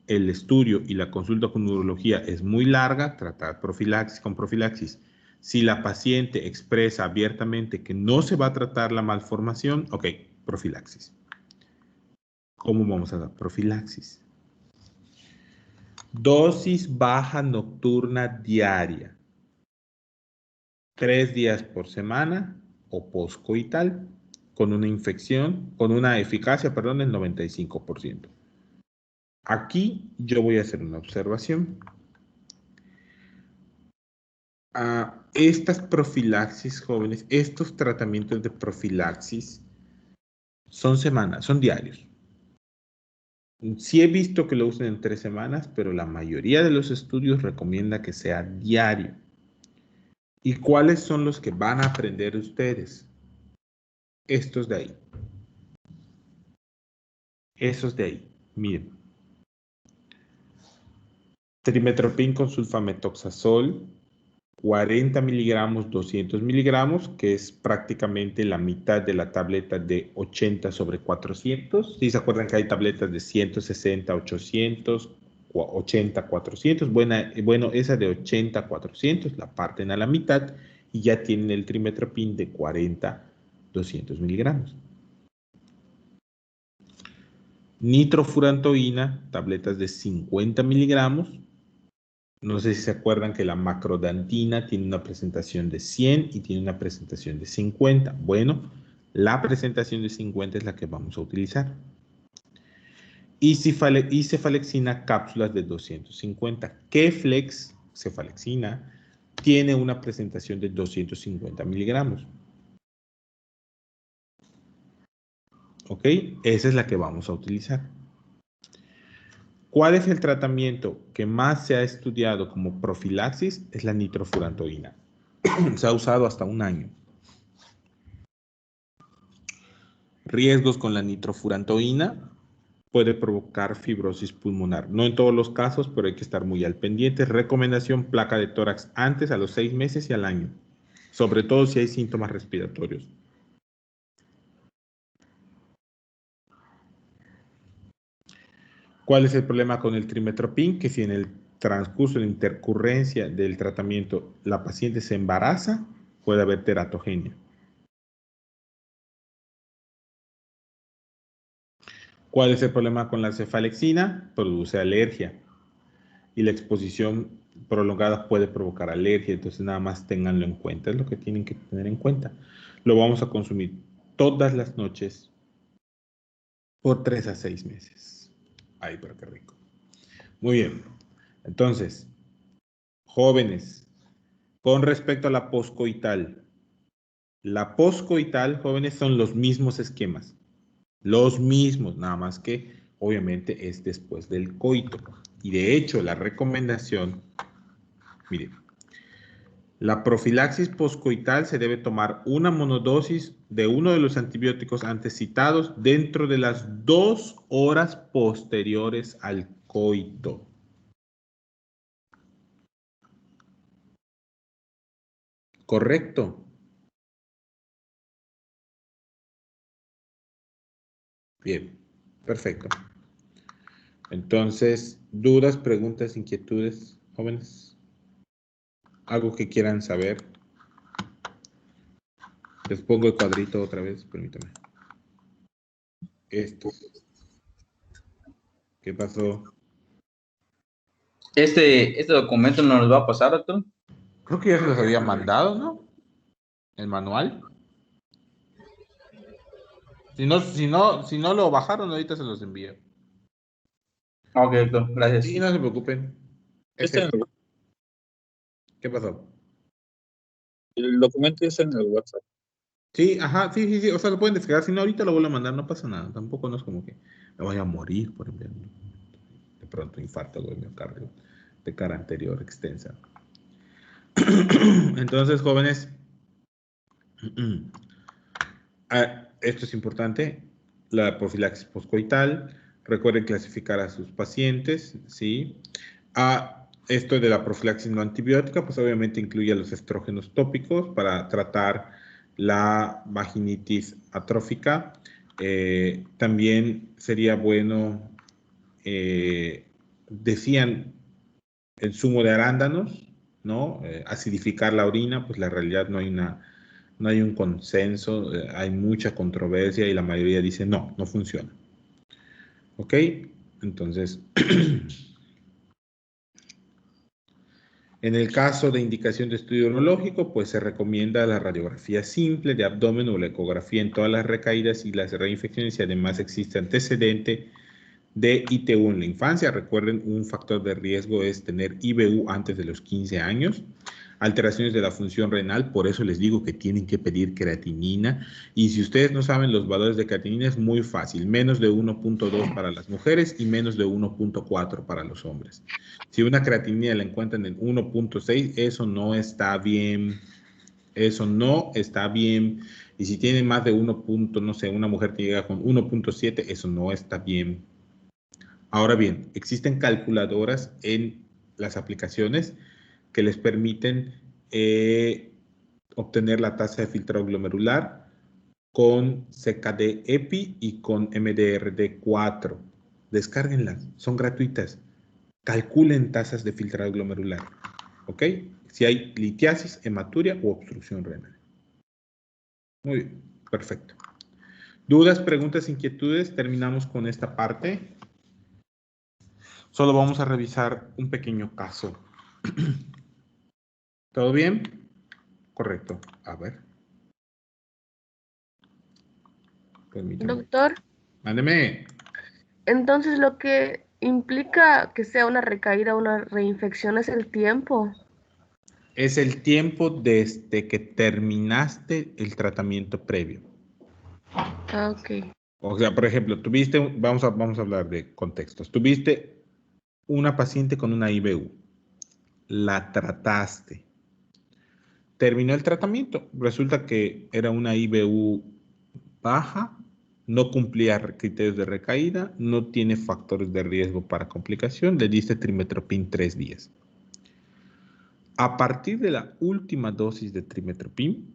el estudio y la consulta con urología es muy larga, tratar profilaxis con profilaxis. Si la paciente expresa abiertamente que no se va a tratar la malformación, ok, profilaxis. ¿Cómo vamos a dar profilaxis? Dosis baja nocturna diaria. 3 días por semana o poscoital, con una infección, con una eficacia, del 95%. Aquí yo voy a hacer una observación. Estas profilaxis, jóvenes, estos tratamientos de profilaxis son semanas, son diarios. Sí he visto que lo usen en 3 semanas, pero la mayoría de los estudios recomienda que sea diario. ¿Y cuáles son los que van a aprender ustedes? Estos de ahí. Esos de ahí. Miren. Trimetoprim con sulfametoxazol, 40 miligramos, 200 miligramos, que es prácticamente la mitad de la tableta de 80/400. Si se acuerdan que hay tabletas de 160, 800, 80, 400. Bueno, esa de 80, 400 la parten a la mitad y ya tienen el trimetoprim de 40, 200 miligramos. Nitrofurantoína, tabletas de 50 miligramos. No sé si se acuerdan que la macrodantina tiene una presentación de 100 y tiene una presentación de 50. Bueno, la presentación de 50 es la que vamos a utilizar. Y cefalexina, cápsulas de 250. Keflex, cefalexina, tiene una presentación de 250 miligramos. ¿Ok? Esa es la que vamos a utilizar. ¿Cuál es el tratamiento que más se ha estudiado como profilaxis? Es la nitrofurantoína. Se ha usado hasta 1 año. Riesgos con la nitrofurantoína: puede provocar fibrosis pulmonar. No en todos los casos, pero hay que estar muy al pendiente. Recomendación: placa de tórax antes, a los 6 meses y al año. Sobre todo si hay síntomas respiratorios. ¿Cuál es el problema con el trimetoprim? Que si en el transcurso de intercurrencia del tratamiento la paciente se embaraza, puede haber teratogenia. ¿Cuál es el problema con la cefalexina? Produce alergia. Y la exposición prolongada puede provocar alergia, entonces nada más ténganlo en cuenta, es lo que tienen que tener en cuenta. Lo vamos a consumir todas las noches por 3 a 6 meses. Ay, pero qué rico. Muy bien. Entonces, jóvenes, con respecto a la poscoital. La poscoital, jóvenes, son los mismos esquemas. Los mismos, nada más que obviamente es después del coito. Y de hecho, la recomendación, miren, La profilaxis poscoital se debe tomar una monodosis de uno de los antibióticos antes citados dentro de las 2 horas posteriores al coito. ¿Correcto? Bien, perfecto. Entonces, dudas, preguntas, inquietudes, jóvenes. ¿Algo que quieran saber? Les pongo el cuadrito otra vez, permítame. Esto. ¿Qué pasó? Este documento no nos va a pasar, doctor. Creo que ya se los había mandado, ¿no? El manual. Si no lo bajaron, ahorita se los envío. Ok, doctor, gracias. Sí, no se preocupen. Es esto. ¿Qué pasó? El documento está en el WhatsApp. Sí, ajá, sí. O sea, lo pueden descargar. Si no, ahorita lo vuelvo a mandar, no pasa nada. Tampoco no es como que me vaya a morir por enviar de pronto infarto de miocardio de cara anterior extensa. Entonces, jóvenes, esto es importante. La profilaxis poscoital. Recuerden clasificar a sus pacientes, ¿sí? Esto de la profilaxis no antibiótica, pues obviamente incluye a los estrógenos tópicos para tratar la vaginitis atrófica. También sería bueno, decían, el zumo de arándanos, ¿no? Acidificar la orina, pues la realidad no hay un consenso, hay mucha controversia y la mayoría dice no funciona. ¿Ok? Entonces, en el caso de indicación de estudio urológico, pues se recomienda la radiografía simple de abdomen o la ecografía en todas las recaídas y las reinfecciones y además existe antecedente de ITU en la infancia. Recuerden, un factor de riesgo es tener IBU antes de los 15 años. Alteraciones de la función renal, por eso les digo que tienen que pedir creatinina. Y si ustedes no saben los valores de creatinina, es muy fácil. Menos de 1.2 para las mujeres y menos de 1.4 para los hombres. Si una creatinina la encuentran en 1.6, eso no está bien. Eso no está bien. Y si tienen más de 1. No sé, una mujer que llega con 1.7, eso no está bien. Ahora bien, existen calculadoras en las aplicaciones que les permiten obtener la tasa de filtrado glomerular con CKD-EPI y con MDRD4. Descárguenlas, son gratuitas. Calculen tasas de filtrado glomerular, ¿ok? Si hay litiasis, hematuria u obstrucción renal. Muy bien, perfecto. ¿Dudas, preguntas, inquietudes? Terminamos con esta parte. Solo vamos a revisar un pequeño caso. ¿Todo bien? Correcto. A ver. Permítame. Doctor, Mándeme. entonces lo que implica que sea una recaída o una reinfección es el tiempo. Es el tiempo desde que terminaste el tratamiento previo. Ah, ok. O sea, por ejemplo, vamos a hablar de contextos. Tuviste una paciente con una IBU. La trataste. Terminó el tratamiento. Resulta que era una IBU baja, no cumplía criterios de recaída, no tiene factores de riesgo para complicación, le diste trimetoprim 3 días. A partir de la última dosis de trimetoprim,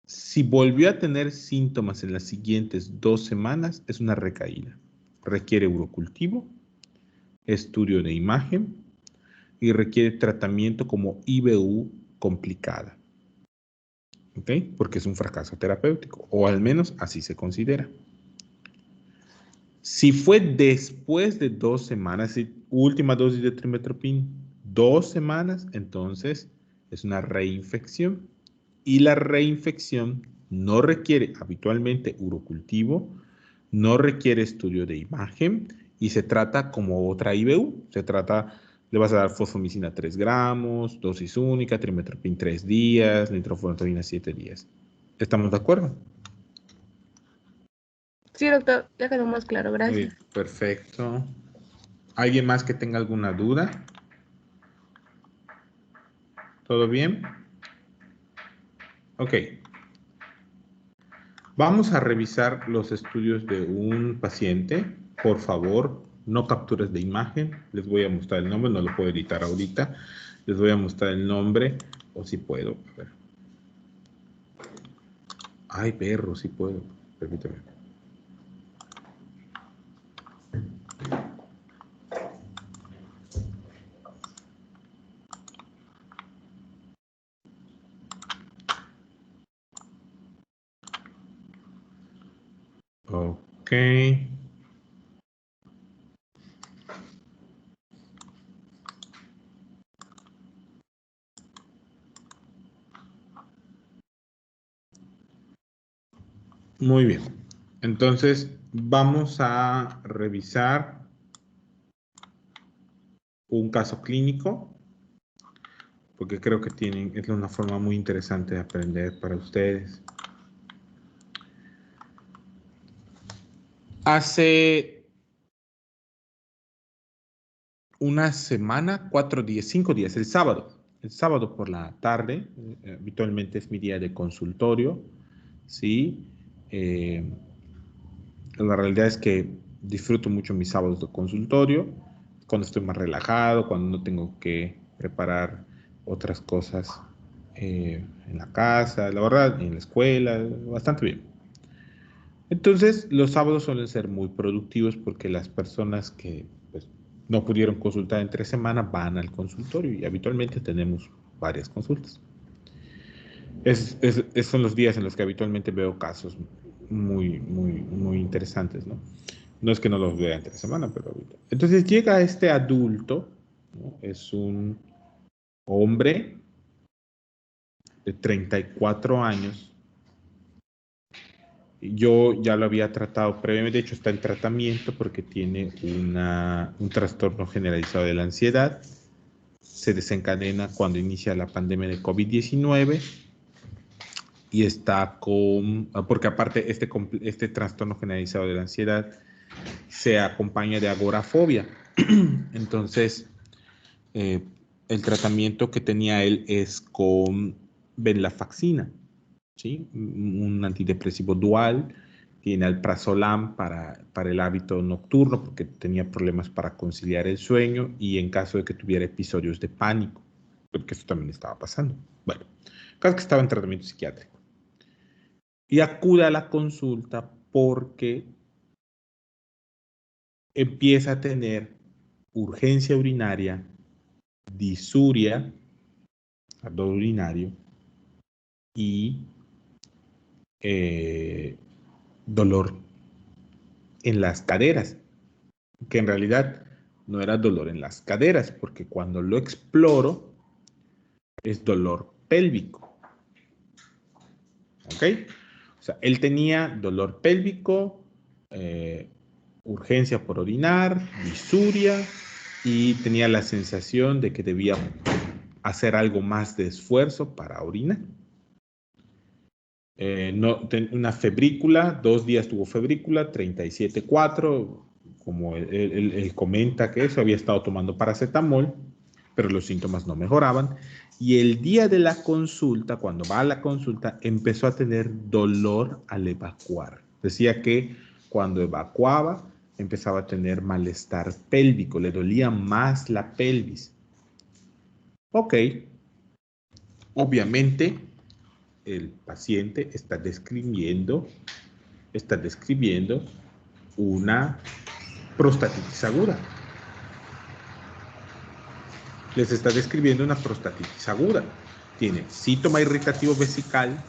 si volvió a tener síntomas en las siguientes 2 semanas, es una recaída. Requiere urocultivo, estudio de imagen y requiere tratamiento como IBU complicada. ¿Ok? Porque es un fracaso terapéutico, o al menos así se considera. Si fue después de 2 semanas, última dosis de trimetoprim, 2 semanas, entonces es una reinfección. Y la reinfección no requiere habitualmente urocultivo, no requiere estudio de imagen y se trata como otra IBU. Le vas a dar fosfomicina 3 gramos, dosis única, trimetoprim 3 días, nitrofurantoína 7 días. ¿Estamos de acuerdo? Sí, doctor, ya quedó más claro, Muy gracias. bien, perfecto. ¿Alguien más que tenga alguna duda? ¿Todo bien? Ok. Vamos a revisar los estudios de un paciente. Por favor, no capturas de imagen. Les voy a mostrar el nombre, no lo puedo editar ahorita. Les voy a mostrar el nombre, o si puedo. A ver. Ay, perro, sí puedo. Permítame. Ok. Muy bien. Entonces, vamos a revisar un caso clínico, porque creo que es una forma muy interesante de aprender para ustedes. Hace una semana, 4 días, 5 días, el sábado por la tarde, habitualmente es mi día de consultorio, ¿sí? La realidad es que disfruto mucho mis sábados de consultorio, cuando estoy más relajado, cuando no tengo que preparar otras cosas en la casa, la verdad, en la escuela, bastante bien. Entonces, los sábados suelen ser muy productivos porque las personas que pues, no pudieron consultar entre semana van al consultorio y habitualmente tenemos varias consultas. Esos son los días en los que habitualmente veo casos muy interesantes, ¿no? No es que no los vea entre semana, pero... Entonces llega este adulto, ¿no? Es un hombre de 34 años. Yo ya lo había tratado previamente, de hecho está en tratamiento porque tiene un trastorno generalizado de la ansiedad. Se desencadena cuando inicia la pandemia de COVID-19 y está porque aparte este trastorno generalizado de la ansiedad se acompaña de agorafobia. Entonces, el tratamiento que tenía él es con venlafaxina, ¿sí? Un antidepresivo dual. Tiene alprazolam para el hábito nocturno porque tenía problemas para conciliar el sueño y en caso de que tuviera episodios de pánico, porque eso también estaba pasando. Bueno, caso que estaba en tratamiento psiquiátrico. Y acude a la consulta porque empieza a tener urgencia urinaria, disuria, ardor urinario y dolor en las caderas, que en realidad no era dolor en las caderas, porque cuando lo exploro es dolor pélvico. ¿Ok? O sea, él tenía dolor pélvico, urgencia por orinar, disuria, y tenía la sensación de que debía hacer algo más de esfuerzo para orinar. Una febrícula, 2 días tuvo febrícula, 37,4, como él comenta que eso, había estado tomando paracetamol, pero los síntomas no mejoraban. Y el día de la consulta, cuando va a la consulta, empezó a tener dolor al evacuar. Decía que cuando evacuaba, empezaba a tener malestar pélvico, le dolía más la pelvis. Ok, obviamente el paciente está describiendo una prostatitis aguda. Les está describiendo una prostatitis aguda. Tiene síntoma irritativo vesical,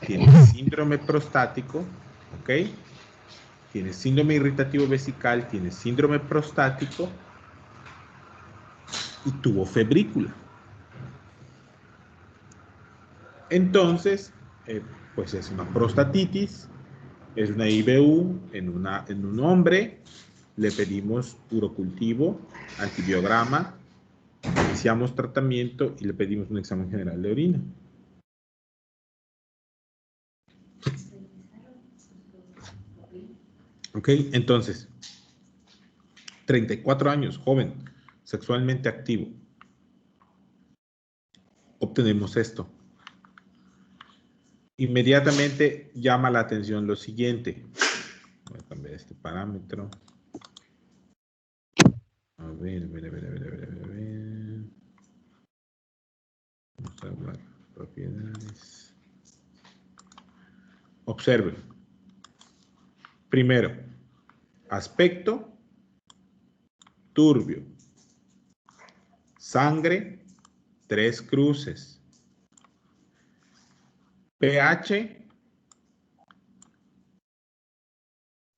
tiene síndrome prostático, ¿ok? Tiene síndrome irritativo vesical, tiene síndrome prostático y tuvo febrícula. Entonces, pues es una prostatitis, es una IBU en un hombre. Le pedimos urocultivo, antibiograma, iniciamos tratamiento y le pedimos un examen general de orina. Ok, entonces, 34 años, joven, sexualmente activo. obtenemos esto. Inmediatamente llama la atención lo siguiente. Voy a cambiar este parámetro. A ver. Vamos a hablar propiedades. Observen. Primero, aspecto turbio. Sangre, 3 cruces. pH,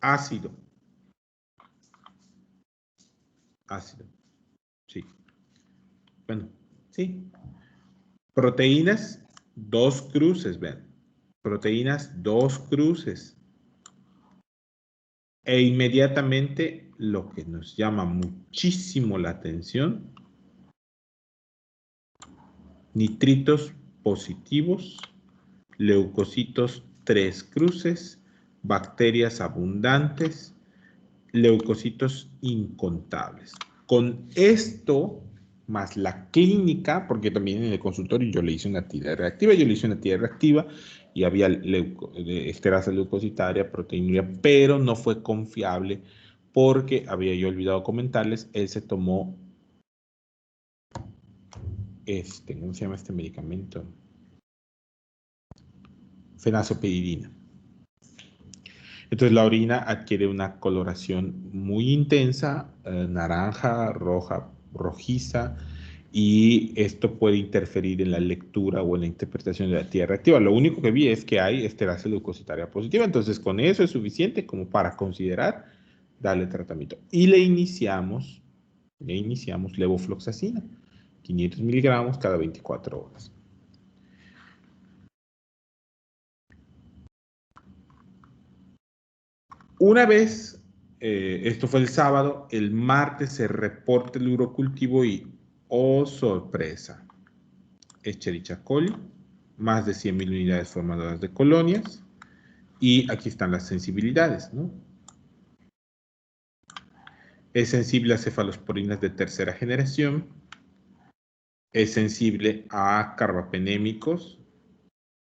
ácido. Ácido. Sí. Bueno, sí. Proteínas, 2 cruces, vean. Proteínas, 2 cruces. E inmediatamente lo que nos llama muchísimo la atención, nitritos positivos, leucocitos 3 cruces, bacterias abundantes, leucocitos incontables. Con esto, más la clínica, porque también en el consultorio yo le hice una tira reactiva, y había esterasa leucocitaria, proteinuria, pero no fue confiable porque había yo olvidado comentarles, él se tomó ¿cómo se llama este medicamento? Fenazopidina. Entonces la orina adquiere una coloración muy intensa, naranja, roja, rojiza, y esto puede interferir en la lectura o en la interpretación de la tira reactiva. Lo único que vi es que hay esterasa leucocitaria positiva, entonces con eso es suficiente como para considerar darle tratamiento. Y le iniciamos levofloxacina, 500 miligramos cada 24 horas. Una vez, esto fue el sábado, el martes se reporta el urocultivo y, oh sorpresa, Escherichia coli, más de 100.000 unidades formadoras de colonias, y aquí están las sensibilidades, ¿no? Es sensible a cefalosporinas de tercera generación, es sensible a carbapenémicos,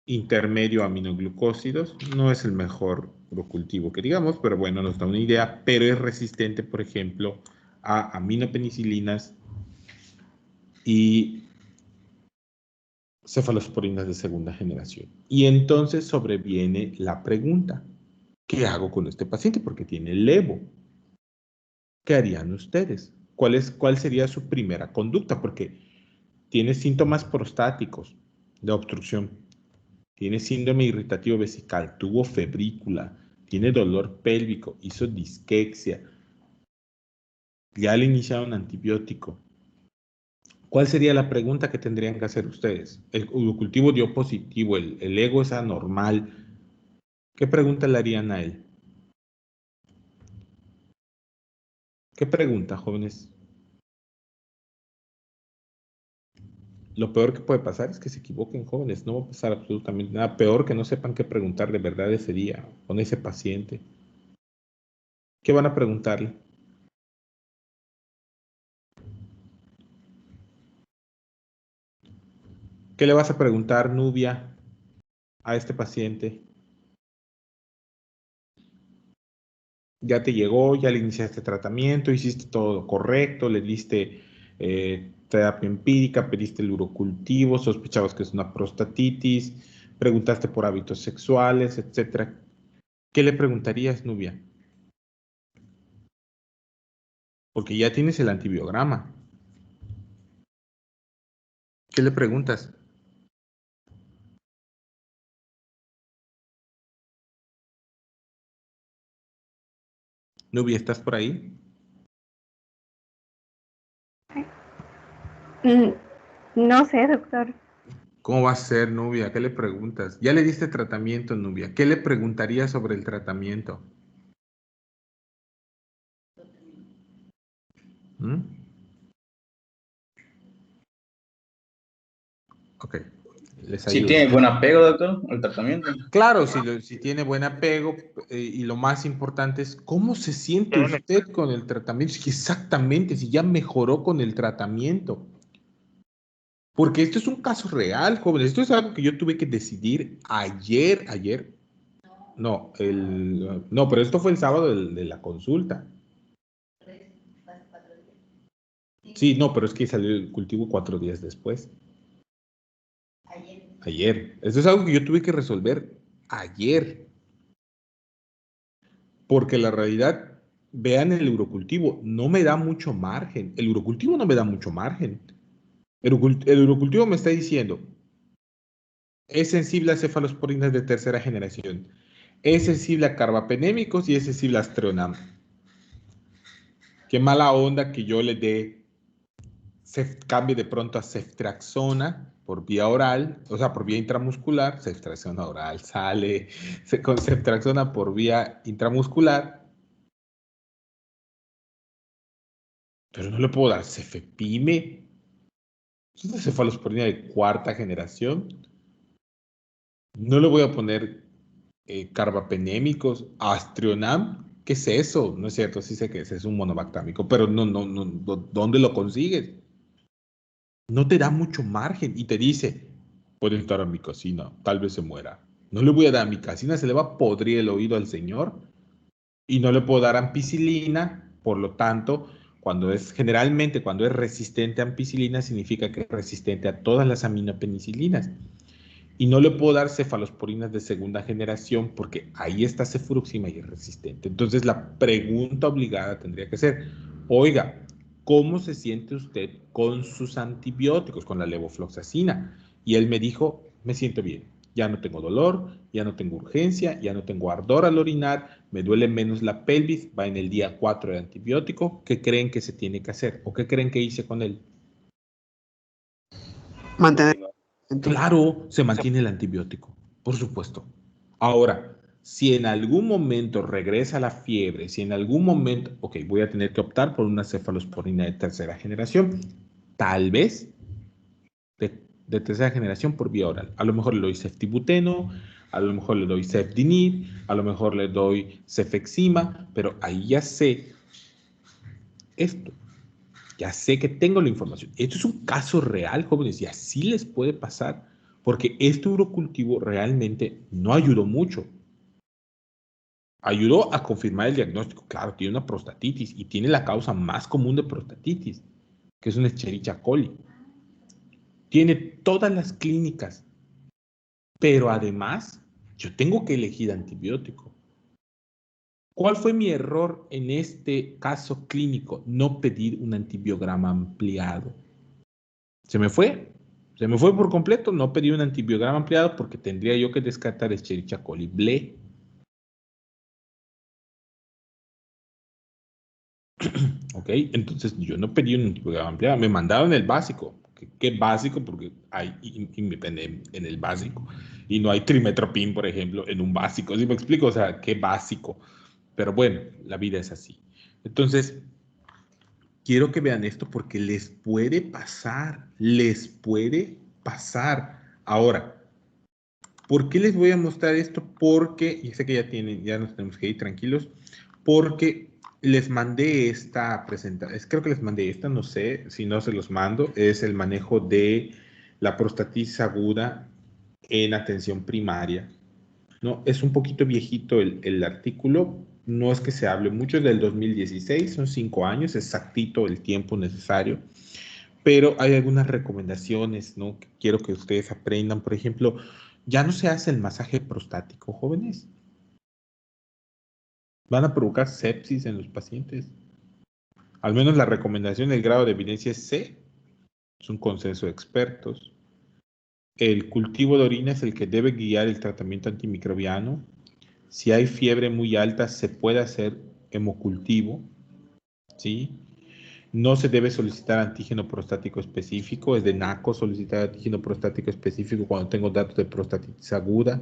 intermedio a aminoglucósidos, no es el mejor urocultivo que digamos, pero bueno, nos da una idea, pero es resistente, por ejemplo, a aminopenicilinas y cefalosporinas de segunda generación. Y entonces sobreviene la pregunta, ¿qué hago con este paciente? Porque tiene levo. ¿Qué harían ustedes? ¿Cuál sería su primera conducta? Porque tiene síntomas prostáticos de obstrucción, tiene síndrome irritativo vesical, tuvo febrícula, tiene dolor pélvico, hizo disquexia, ya le iniciaron antibiótico. ¿Cuál sería la pregunta que tendrían que hacer ustedes? El urocultivo dio positivo, el ego es anormal. ¿Qué pregunta le harían a él? ¿Qué pregunta, jóvenes? Lo peor que puede pasar es que se equivoquen, jóvenes. No va a pasar absolutamente nada. Peor que no sepan qué preguntar de verdad ese día con ese paciente. ¿Qué van a preguntarle? ¿Qué le vas a preguntar, Nubia, a este paciente? Ya te llegó, ya le iniciaste tratamiento, hiciste todo correcto, le diste terapia empírica, pediste el urocultivo, sospechabas que es una prostatitis, preguntaste por hábitos sexuales, etc. ¿Qué le preguntarías, Nubia? Porque ya tienes el antibiograma. ¿Qué le preguntas? Nubia, ¿estás por ahí? No sé, doctor. ¿Cómo va a ser, Nubia? ¿Qué le preguntas? Ya le diste tratamiento, Nubia. ¿Qué le preguntarías sobre el tratamiento? ¿Mm? Ok, les Si ayudo. tiene buen apego, doctor, al tratamiento. Claro, si tiene buen apego, y lo más importante es cómo se siente usted con el tratamiento. Exactamente, si ya mejoró con el tratamiento. Porque esto es un caso real, jóvenes. Esto es algo que yo tuve que decidir ayer. No, no, pero esto fue el sábado de la consulta. Sí, no, pero es que salió el cultivo 4 días después. Ayer. Esto es algo que yo tuve que resolver ayer. Porque la realidad, vean el urocultivo, no me da mucho margen. El urocultivo no me da mucho margen. El urocultivo me está diciendo, es sensible a cefalosporinas de tercera generación, es sensible a carbapenémicos y es sensible a Astreonam. Qué mala onda que yo le dé, cambie de pronto a ceftriaxona por vía oral, o sea, por vía intramuscular, ceftriaxona oral sale, con ceftriaxona por vía intramuscular, pero no le puedo dar cefepime. Es una cefalosporina de cuarta generación. No le voy a poner carbapenémicos, Astreonam. ¿Qué es eso? No es cierto, sí sé que es un monobactámico, pero no, ¿dónde lo consigues? No te da mucho margen y te dice, puede estar amicacina, tal vez se muera. No le voy a dar amicacina, se le va a podrir el oído al señor y no le puedo dar ampicilina, por lo tanto, generalmente cuando es resistente a ampicilina significa que es resistente a todas las aminopenicilinas. Y no le puedo dar cefalosporinas de segunda generación porque ahí está cefuroxima y es resistente. Entonces la pregunta obligada tendría que ser, oiga, ¿cómo se siente usted con sus antibióticos, con la levofloxacina? Y él me dijo, me siento bien, ya no tengo dolor, ya no tengo urgencia, ya no tengo ardor al orinar, me duele menos la pelvis, va en el día 4 de antibiótico. ¿Qué creen que se tiene que hacer? ¿O qué creen que hice con él? Mantener. Claro, se mantiene el antibiótico, por supuesto. Ahora, si en algún momento regresa la fiebre, si en algún momento, ok, voy a tener que optar por una cefalosporina de tercera generación, tal vez de tercera generación por vía oral. A lo mejor le doy ceftibuteno, a lo mejor le doy cefdinib, a lo mejor le doy cefexima, pero ahí ya sé esto. Ya sé que tengo la información. Esto es un caso real, jóvenes, y así les puede pasar, porque este urocultivo realmente no ayudó mucho. Ayudó a confirmar el diagnóstico. Claro, tiene una prostatitis y tiene la causa más común de prostatitis, que es una Escherichia coli. Tiene todas las clínicas, pero además yo tengo que elegir antibiótico. ¿Cuál fue mi error en este caso clínico? No pedir un antibiograma ampliado. Se me fue por completo. No pedí un antibiograma ampliado porque tendría yo que descartar Escherichia coli ble. Ok, entonces yo no pedí un antibiograma ampliado, me mandaron el básico. ¿Qué básico? Porque hay en el básico y no hay trimetropin, por ejemplo, en un básico. ¿Sí me explico? O sea, ¿qué básico? Pero bueno, la vida es así. Entonces, quiero que vean esto porque les puede pasar, Ahora, ¿por qué les voy a mostrar esto? Porque, y sé que ya nos tenemos que ir tranquilos, porque les mandé esta presentación, creo que les mandé esta, no sé si no se los mando, es el manejo de la prostatitis aguda en atención primaria, ¿no? Es un poquito viejito el artículo, no es que se hable mucho, es del 2016, son 5 años, exactito el tiempo necesario, pero hay algunas recomendaciones, ¿no? Que quiero que ustedes aprendan. Por ejemplo, ya no se hace el masaje prostático, jóvenes. Van a provocar sepsis en los pacientes. Al menos la recomendación del grado de evidencia es C. Es un consenso de expertos. El cultivo de orina es el que debe guiar el tratamiento antimicrobiano. Si hay fiebre muy alta, se puede hacer hemocultivo, ¿sí? No se debe solicitar antígeno prostático específico, es de NACO solicitar antígeno prostático específico cuando tengo datos de prostatitis aguda,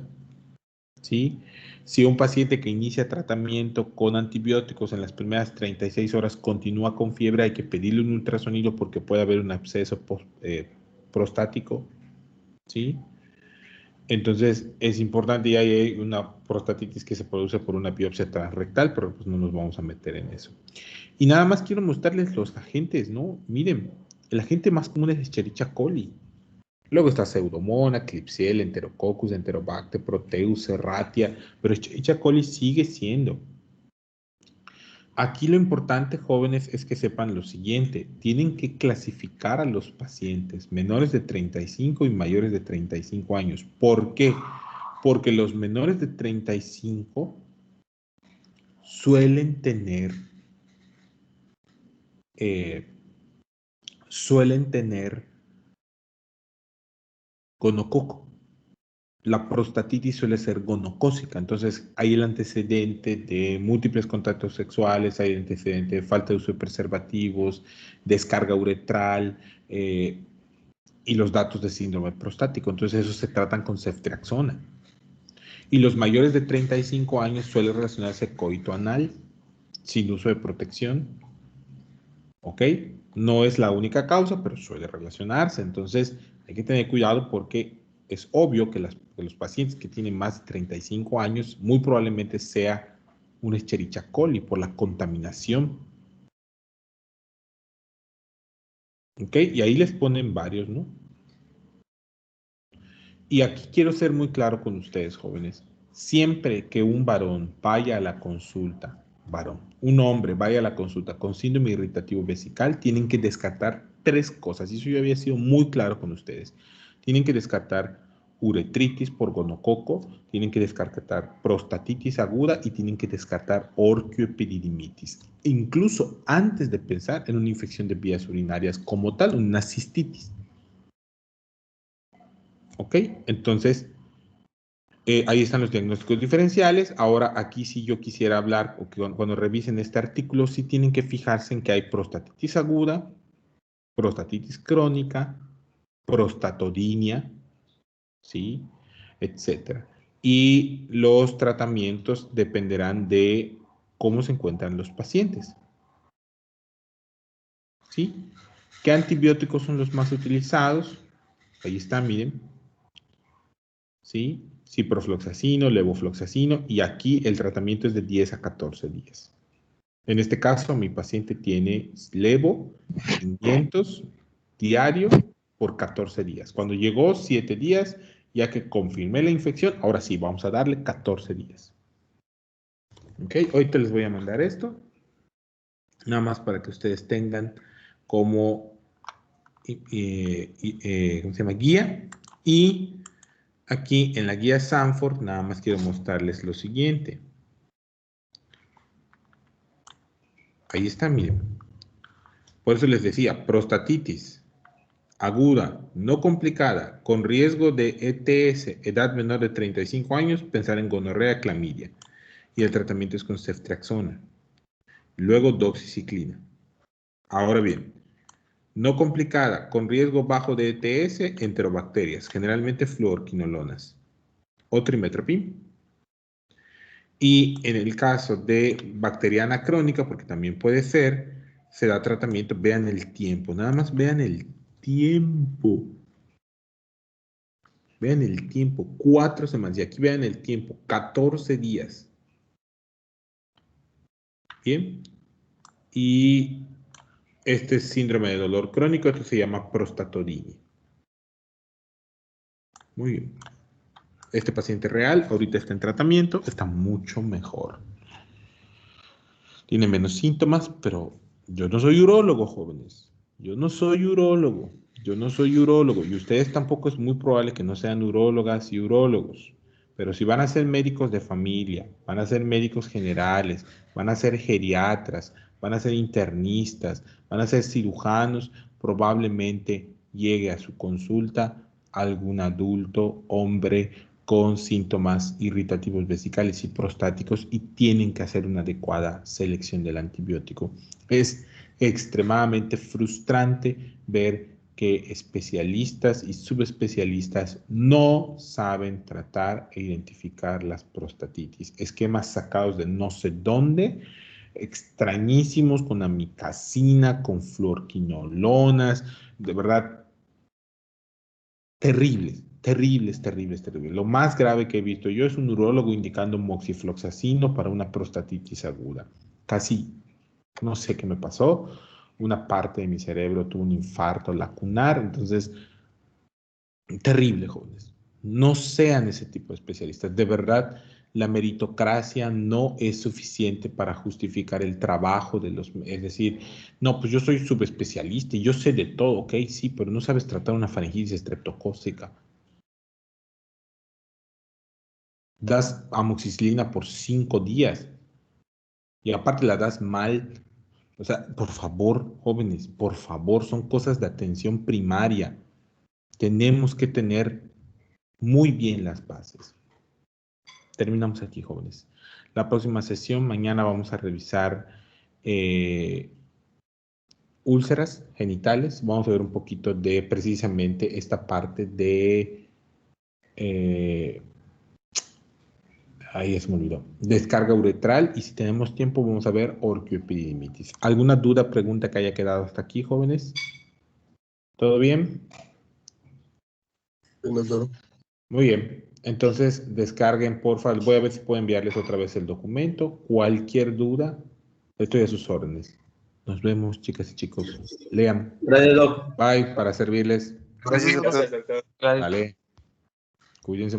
¿sí? Si un paciente que inicia tratamiento con antibióticos en las primeras 36 horas continúa con fiebre, hay que pedirle un ultrasonido porque puede haber un absceso prostático, ¿sí? Entonces es importante, y hay una prostatitis que se produce por una biopsia transrectal, pero pues no nos vamos a meter en eso. Y nada más quiero mostrarles los agentes, ¿no? Miren, el agente más común es Escherichia coli. Luego está Pseudomonas, Klebsiella, Enterococcus, Enterobacter, Proteus, Serratia, pero Escherichia coli sigue siendo. Aquí lo importante, jóvenes, es que sepan lo siguiente. Tienen que clasificar a los pacientes menores de 35 y mayores de 35 años. ¿Por qué? Porque los menores de 35 suelen tener gonococo. La prostatitis suele ser gonocócica, entonces hay el antecedente de múltiples contactos sexuales, hay el antecedente de falta de uso de preservativos, descarga uretral y los datos de síndrome prostático, entonces esos se tratan con ceftriaxona. Y los mayores de 35 años suele relacionarse coito anal, sin uso de protección, ¿ok? No es la única causa, pero suele relacionarse, entonces hay que tener cuidado porque es obvio que los pacientes que tienen más de 35 años muy probablemente sea un Escherichia coli por la contaminación. ¿Ok? Y ahí les ponen varios, ¿no? Y aquí quiero ser muy claro con ustedes, jóvenes. Siempre que un varón vaya a la consulta, un hombre vaya a la consulta con síndrome irritativo vesical, tienen que descartar 3 cosas. Y eso yo había sido muy claro con ustedes. Tienen que descartar uretritis por gonococo, tienen que descartar prostatitis aguda y tienen que descartar orquioepididimitis. Incluso antes de pensar en una infección de vías urinarias como tal, una cistitis. ¿Ok? Entonces, ahí están los diagnósticos diferenciales. Ahora, aquí si yo quisiera hablar, o que cuando revisen este artículo, sí tienen que fijarse en que hay prostatitis aguda, prostatitis crónica, prostatodinia, ¿sí? Etcétera. Y los tratamientos dependerán de cómo se encuentran los pacientes. ¿Sí? ¿Qué antibióticos son los más utilizados? Ahí está, miren. ¿Sí? Ciprofloxacino, levofloxacino, y aquí el tratamiento es de 10 a 14 días. En este caso, mi paciente tiene levo 500 diario por 14 días. Cuando llegó 7 días, ya que confirmé la infección, ahora sí, vamos a darle 14 días. ¿Ok? Hoy te les voy a mandar esto, nada más para que ustedes tengan como ¿cómo se llama? Guía. Y aquí en la guía Sanford, nada más quiero mostrarles lo siguiente. Ahí está, miren. Por eso les decía, prostatitis aguda, no complicada, con riesgo de ETS, edad menor de 35 años, pensar en gonorrea, clamidia. Y el tratamiento es con ceftriaxona. Luego doxiciclina. Ahora bien, no complicada, con riesgo bajo de ETS, enterobacterias, generalmente fluorquinolonas. O trimestoprim. Y en el caso de bacteriana crónica, porque también puede ser, se da tratamiento, vean el tiempo, nada más vean el tiempo. Vean el tiempo, 4 semanas. Y aquí vean el tiempo, 14 días. Bien. Y este es síndrome de dolor crónico, esto se llama prostatodinia. Muy bien. Este paciente real ahorita está en tratamiento, está mucho mejor. Tiene menos síntomas, pero yo no soy urólogo, jóvenes. Yo no soy urólogo. Yo no soy urólogo. Y ustedes tampoco es muy probable que no sean urólogas y urólogos. Pero si van a ser médicos de familia, van a ser médicos generales, van a ser geriatras, van a ser internistas, van a ser cirujanos, probablemente llegue a su consulta algún adulto, hombre, con síntomas irritativos vesicales y prostáticos y tienen que hacer una adecuada selección del antibiótico. Es extremadamente frustrante ver que especialistas y subespecialistas no saben tratar e identificar las prostatitis. Esquemas sacados de no sé dónde, extrañísimos, con amicacina, con fluorquinolonas, de verdad, terribles. Terribles. Lo más grave que he visto yo es un urólogo indicando moxifloxacino para una prostatitis aguda. Casi, no sé qué me pasó, una parte de mi cerebro tuvo un infarto lacunar, entonces Terrible, jóvenes. No sean ese tipo de especialistas. De verdad, la meritocracia no es suficiente para justificar el trabajo de los... Es decir, no, pues yo soy subespecialista y yo sé de todo, ok, sí, pero no sabes tratar una faringitis estreptocócica. Das amoxicilina por 5 días y aparte la das mal. O sea, por favor, jóvenes, por favor, son cosas de atención primaria. Tenemos que tener muy bien las bases. Terminamos aquí, jóvenes. La próxima sesión, mañana vamos a revisar úlceras genitales. Vamos a ver un poquito de precisamente esta parte de... ahí se me olvidó. Descarga uretral y si tenemos tiempo vamos a ver orquioepididimitis. ¿Alguna duda, pregunta que haya quedado hasta aquí, jóvenes? ¿Todo bien? Muy bien. Entonces, descarguen, porfa. Voy a ver si puedo enviarles otra vez el documento. Cualquier duda, estoy a sus órdenes. Nos vemos, chicas y chicos. Lean. Gracias, Doc. Bye, para servirles. Gracias, doctor. Gracias, doctor. Vale. Cuídense mucho.